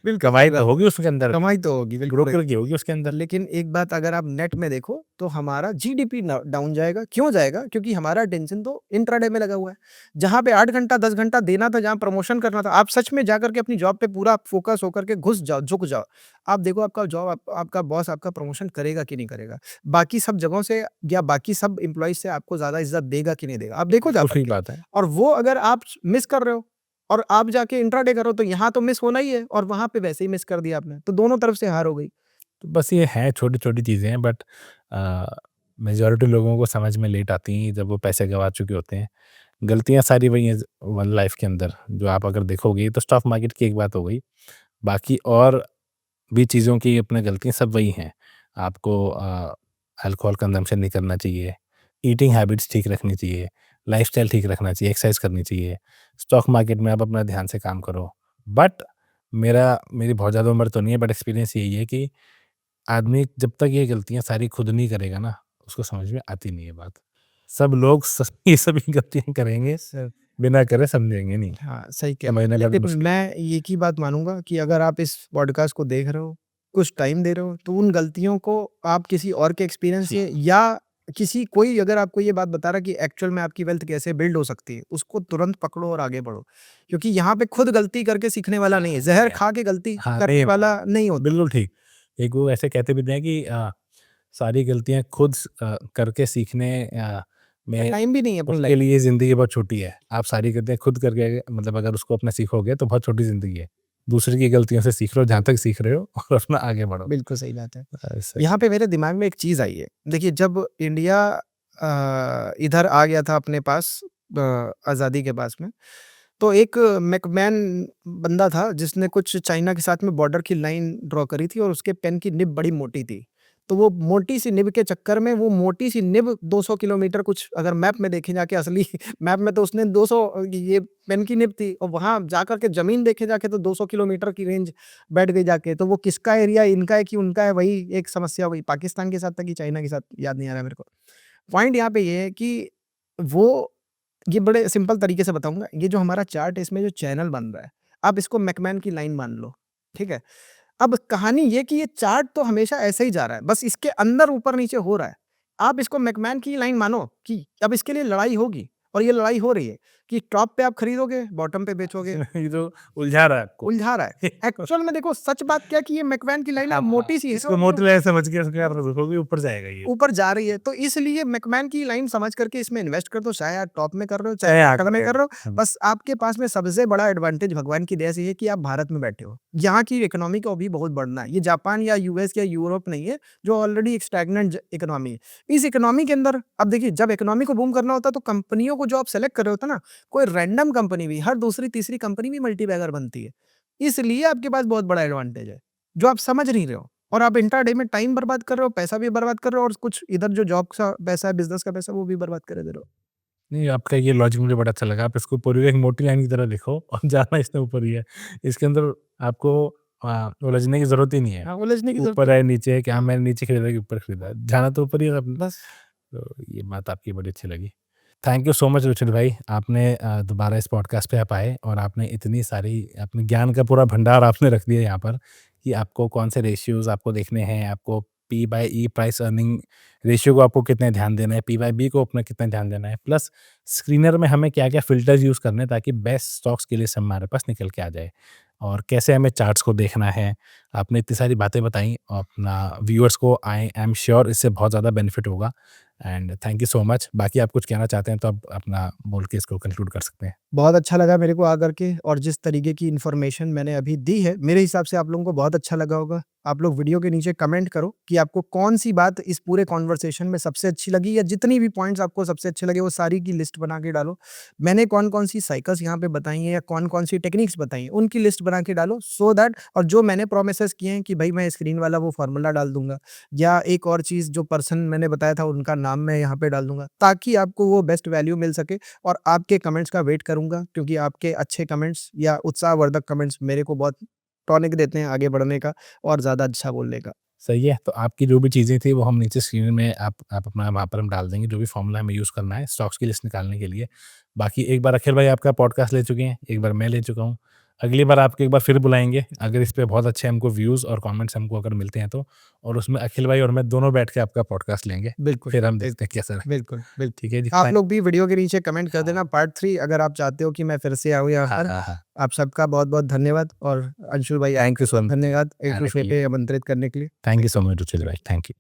A: बिल्कुल सही
B: कमाई तो
A: बात।
B: होगी उसके अंदर,
A: कमाई तो होगी, बिल्कुल।
B: ब्रोकर की होगी उसके अंदर।
A: लेकिन एक बात अगर आप नेट में देखो, तो हमारा जीडीपी डाउन जाएगा। क्यों जाएगा? क्योंकि हमारा अटेंशन तो इंट्राडे में लगा हुआ है। जहाँ पे 8 घंटा 10 घंटा देना था, जहाँ प्रमोशन करना था, आप सच में जाकर के अपनी जॉब पे पूरा फोकस होकर के घुस जाओ, झुक जाओ। आप देखो आपका जॉब, आपका बॉस आपका प्रमोशन करेगा कि नहीं करेगा। बाकी सब जगहों से या बाकी सब एम्प्लॉइज से आपको ज़्यादा इज़्ज़त देगा कि नहीं देगा। आप देखो जा
B: बिल्कुल सही
A: करके।
B: बात है।
A: और वो अगर आप मिस कर रहे हो और आप जाके इंट्राडे करो, तो यहाँ तो मिस होना ही है, और वहाँ पे वैसे ही मिस कर दिया आपने। तो दोनों तरफ से हार हो गई।
B: तो बस ये है छोटी-छोटी चीज़ें हैं बट मेजॉरिटी लोगों को समझ में लेट आती हैं जब वो पैसे गँवा चुके होते हैं। गलतियाँ सारी वही हैं वन लाइफ के अंदर, जो आप अगर देखोगे तो स्टॉक मार्केट की एक बात हो गई, बाकी और भी चीज़ों की अपनी गलतियाँ सब वही हैं। आपको अल्कोहल कंज़म्पशन नहीं करना चाहिए, ईटिंग हैबिट्स ठीक रखनी चाहिए, लाइफ़स्टाइल ठीक रखना चाहिए, एक्सरसाइज़ करनी चाहिए, स्टॉक मार्केट में आप अपना ध्यान से काम करो। बट मेरी बहुत ज़्यादा उम्र तो नहीं है, बट एक्सपीरियंस यही है कि आदमी जब तक ये गलतियाँ सारी खुद नहीं करेगा ना, उसको समझ में आती नहीं है बात। सब लोग ये सभी गलतियाँ करेंगे,
A: सर
B: बिना करे समझेंगे नहीं।
A: हाँ, सही कह रहे
B: समझने
A: हैं।
B: का भी
A: लेकिन
B: मुश्किल
A: मैं एक ही बात मानूँगा कि अगर आप इस पॉडकास्ट को देख रहे हो, कुछ टाइम दे रहे हो, तो उन गलतियों को आप किसी और के एक्सपीरियंस से या किसी कोई अगर आपको ये बात बता रहा है कि एक्चुअल में आपकी वेल्थ कैसे बिल्ड हो सकती है, उसको तुरंत पकड़ो और आगे बढ़ो। क्योंकि यहाँ पे खुद गलती करके सीखने वाला नहीं है, ज़हर खा के गलती
B: हाँ,
A: करने
B: नहीं
A: वाला नहीं होता।
B: बिल्कुल ठीक। एक वो ऐसे कहते भी हैं कि सारी गलतियाँ खुद करके सीखने में
A: टाइम भी नहीं है अपन
B: उसके
A: लाइफ
B: लिए ज़िंदगी बहुत छोटी है। आप सारी गलतियाँ खुद करके मतलब अगर उसको अपना सीखोगे तो बहुत छोटी ज़िंदगी है। दूसरे की गलतियों से सीख लो जहाँ तक सीख रहे हो और अपना आगे बढ़ो।
A: बिल्कुल सही बात है।
B: सही।
A: यहाँ पे मेरे दिमाग में एक चीज़ आई है। देखिए जब इंडिया इधर आ गया था अपने पास आज़ादी के पास में, तो एक मैकमैन बंदा था जिसने कुछ चाइना के साथ में बॉर्डर की लाइन ड्रॉ करी थी और उसके पेन की निब बड़ी मोटी थी। तो वो मोटी सी निब के चक्कर में वो मोटी सी निब 200 किलोमीटर कुछ अगर मैप में देखे जाके असली मैप में तो उसने 200 ये पेन की निब थी और वहाँ जाकर के ज़मीन देखे जाके तो 200 किलोमीटर की रेंज बैठ गई जाके। तो वो किसका एरिया इनका है कि उनका है वही एक समस्या हुई। पाकिस्तान के साथ था कि चाइना के साथ याद नहीं आ रहा मेरे को। पॉइंट यहाँ पे ये है कि वो ये बड़े सिंपल तरीके से बताऊँगा, ये जो हमारा चार्ट है इसमें जो चैनल बन रहा है, आप इसको मैकमैन की लाइन मान लो, ठीक है? अब कहानी ये कि ये चार्ट तो हमेशा ऐसे ही जा रहा है, बस इसके अंदर ऊपर-नीचे हो रहा है। आप इसको मैकमैन की लाइन मानो कि अब इसके लिए लड़ाई होगी और ये लड़ाई हो रही है कि टॉप पे आप खरीदोगे, बॉटम पे बेचोगे।
B: ये तो उलझा रहा है आपको।
A: उलझा रहा है। एक्चुअल में देखो सच बात क्या है कि ये मैकमैन की लाइन है,
B: हाँ,
A: मोटी-सी है
B: इसको
A: और ये
B: मोटी लाइन समझ के उसके आप रखोगे ऊपर जाएगा ये।
A: ऊपर जा रही है। तो इसलिए मैकमैन की लाइन समझ करके इसमें इन्वेस्ट कर दो, चाहे आप टॉप में कर रहे हो, चाहे
B: चाहे
A: बॉटम में कर रहे हो।
B: हाँ।
A: बस आपके पास में सबसे बड़ा एडवांटेज भगवान की दया से ये है कि आप भारत में बैठे हो। यहाँ की इकोनॉमी को अभी बहुत बढ़ना है। ये जापान या यूएस या यूरोप नहीं है, जो ऑलरेडी एक स्टैग्नेंट इकोनॉमी है। इस इकोनॉमी के अंदर अब देखिए जब इकोनॉमी को बूम करना होता है तो कंपनियों को जो आप सेलेक्ट कर रहे होते ना, कोई रैंडम कंपनी भी, हर दूसरी तीसरी कंपनी भी मल्टीबैगर बनती है। इसलिए आपके पास बहुत बड़ा एडवांटेज है, जो आप समझ नहीं रहे हो। और आप इंट्राडे में टाइम बर्बाद कर रहे हो, पैसा भी बर्बाद कर रहे हो और कुछ इधर जो जॉब का पैसा है, बिज़नेस का पैसा है, वो भी बर्बाद करे दे रहे हो।
B: नहीं, आपका ये लॉजिक मुझे बड़ा अच्छा लगा। आप इसको पूरी एक मोटी लाइन की तरह लिखो और जाना इसने ऊपर ही है। इसके अंदर आपको उलझने की ज़रूरत ही नहीं है।
A: हाँ, उलझने की ज़रूरत
B: ऊपर
A: नहीं
B: है, नीचे है कि हाँ, मैंने नीचे खरीदा कि ऊपर खरीदा। जाना तो ऊपर ही है अपने।
A: बस
B: तो ये बात आपकी बड़ी अच्छी लगी। Thank you so much Ruchir भाई। आपने दोबारा इस पॉडकास्ट पे आप आए और आपने इतनी सारी अपने ज्ञान का पूरा भंडार आपने रख दिया यहाँ पर कि आपको कौन से रेशियोज़ आपको देखने हैं, आपको पी बाय ई प्राइस अर्निंग रेशियो को आपको कितना ध्यान देना है, पी बाय बी को अपना कितना ध्यान देना है, प्लस स्क्रीनर में हमें क्या-क्या फ़िल्टर्स यूज़ करने हैं ताकि बेस्ट स्टॉक्स की लिस्ट हमारे पास निकल के आ जाए और कैसे हमें चार्ट्स को देखना है। आपने इतनी सारी बातें बताई और अपना व्यूअर्स को आई एम श्योर इससे बहुत ज़्यादा बेनिफिट होगा and thank you so much. बाकी आप कुछ कहना चाहते हैं तो आप अपना बोल के इसको कंक्लूड कर सकते हैं।
A: बहुत अच्छा लगा मेरे को आकर के और जिस तरीके की इन्फॉर्मेशन मैंने अभी दी है, मेरे हिसाब से आप लोगों को बहुत अच्छा लगा होगा। आप लोग वीडियो के नीचे कमेंट करो कि आपको कौन-सी बात इस पूरे कन्वर्सेशन में सबसे अच्छी लगी या जितनी भी पॉइंट्स आपको सबसे अच्छे लगे, वो सारी की लिस्ट बना के डालो। मैंने कौन-कौन सी साइकिल्स यहाँ पे बताई हैं या कौन-कौन सी टेक्निक्स बताई हैं, उनकी लिस्ट बना के डालो सो दैट और जो मैंने प्रोमिसेस किए हैं कि भई मैं स्क्रीन वाला वो फ़ॉर्मूला डाल दूँगा या एक और चीज़ जो पर्सन मैंने बताया था उनका नाम मैं यहाँ पे डाल दूँगा, ताकि आपको वो बेस्ट वैल्यू मिल सके और आपके कमेंट्स का वेट करूँगा क्योंकि आपके अच्छे कमेंट्स या उत्साहवर्धक कमेंट्स मेरे को बहुत टॉनिक देते हैं आगे बढ़ने का और ज़्यादा अच्छा बोलने का।
B: सही है, तो आपकी जो भी चीज़ें थी वो हम नीचे स्क्रीन में आप अपना वहाँ पर हम डाल देंगे, जो भी फ़ॉर्मूला हमें यूज़ करना है स्टॉक्स की लिस्ट निकालने के लिए। बाकी एक बार अखिल भाई आपका पॉडकास्ट ले चुके हैं, एक बार मैं ले चुका हूँ। अगली बार आपको एक बार फिर बुलाएँगे, अगर इस पे बहुत अच्छे हमको व्यूज़ और कमेंट्स हमको अगर मिलते हैं तो और उसमें अखिल भाई और मैं दोनों बैठ के आपका पॉडकास्ट लेंगे।
A: बिल्कुल,
B: फिर हम देखते हैं कैसा रहा।
A: बिल्कुल, बिल्कुल।
B: ठीक है जी,
A: आप
B: फाइन।
A: लोग भी वीडियो के नीचे कमेंट कर
B: हाँ।
A: देना पार्ट 3 अगर आप चाहते हो कि मैं फिर से आऊँ यहाँ
B: हाँ,
A: पर।
B: हाँ, हाँ।
A: आप सबका बहुत-बहुत धन्यवाद और अंशुल भाई
B: थैंक यू सो मच।
A: धन्यवाद
B: हाँ,
A: एक-दूसरे
B: रखिए।
A: पे आमंत्रित करने के लिए।
B: Thank you so much Ruchir भाई, थैंक यू।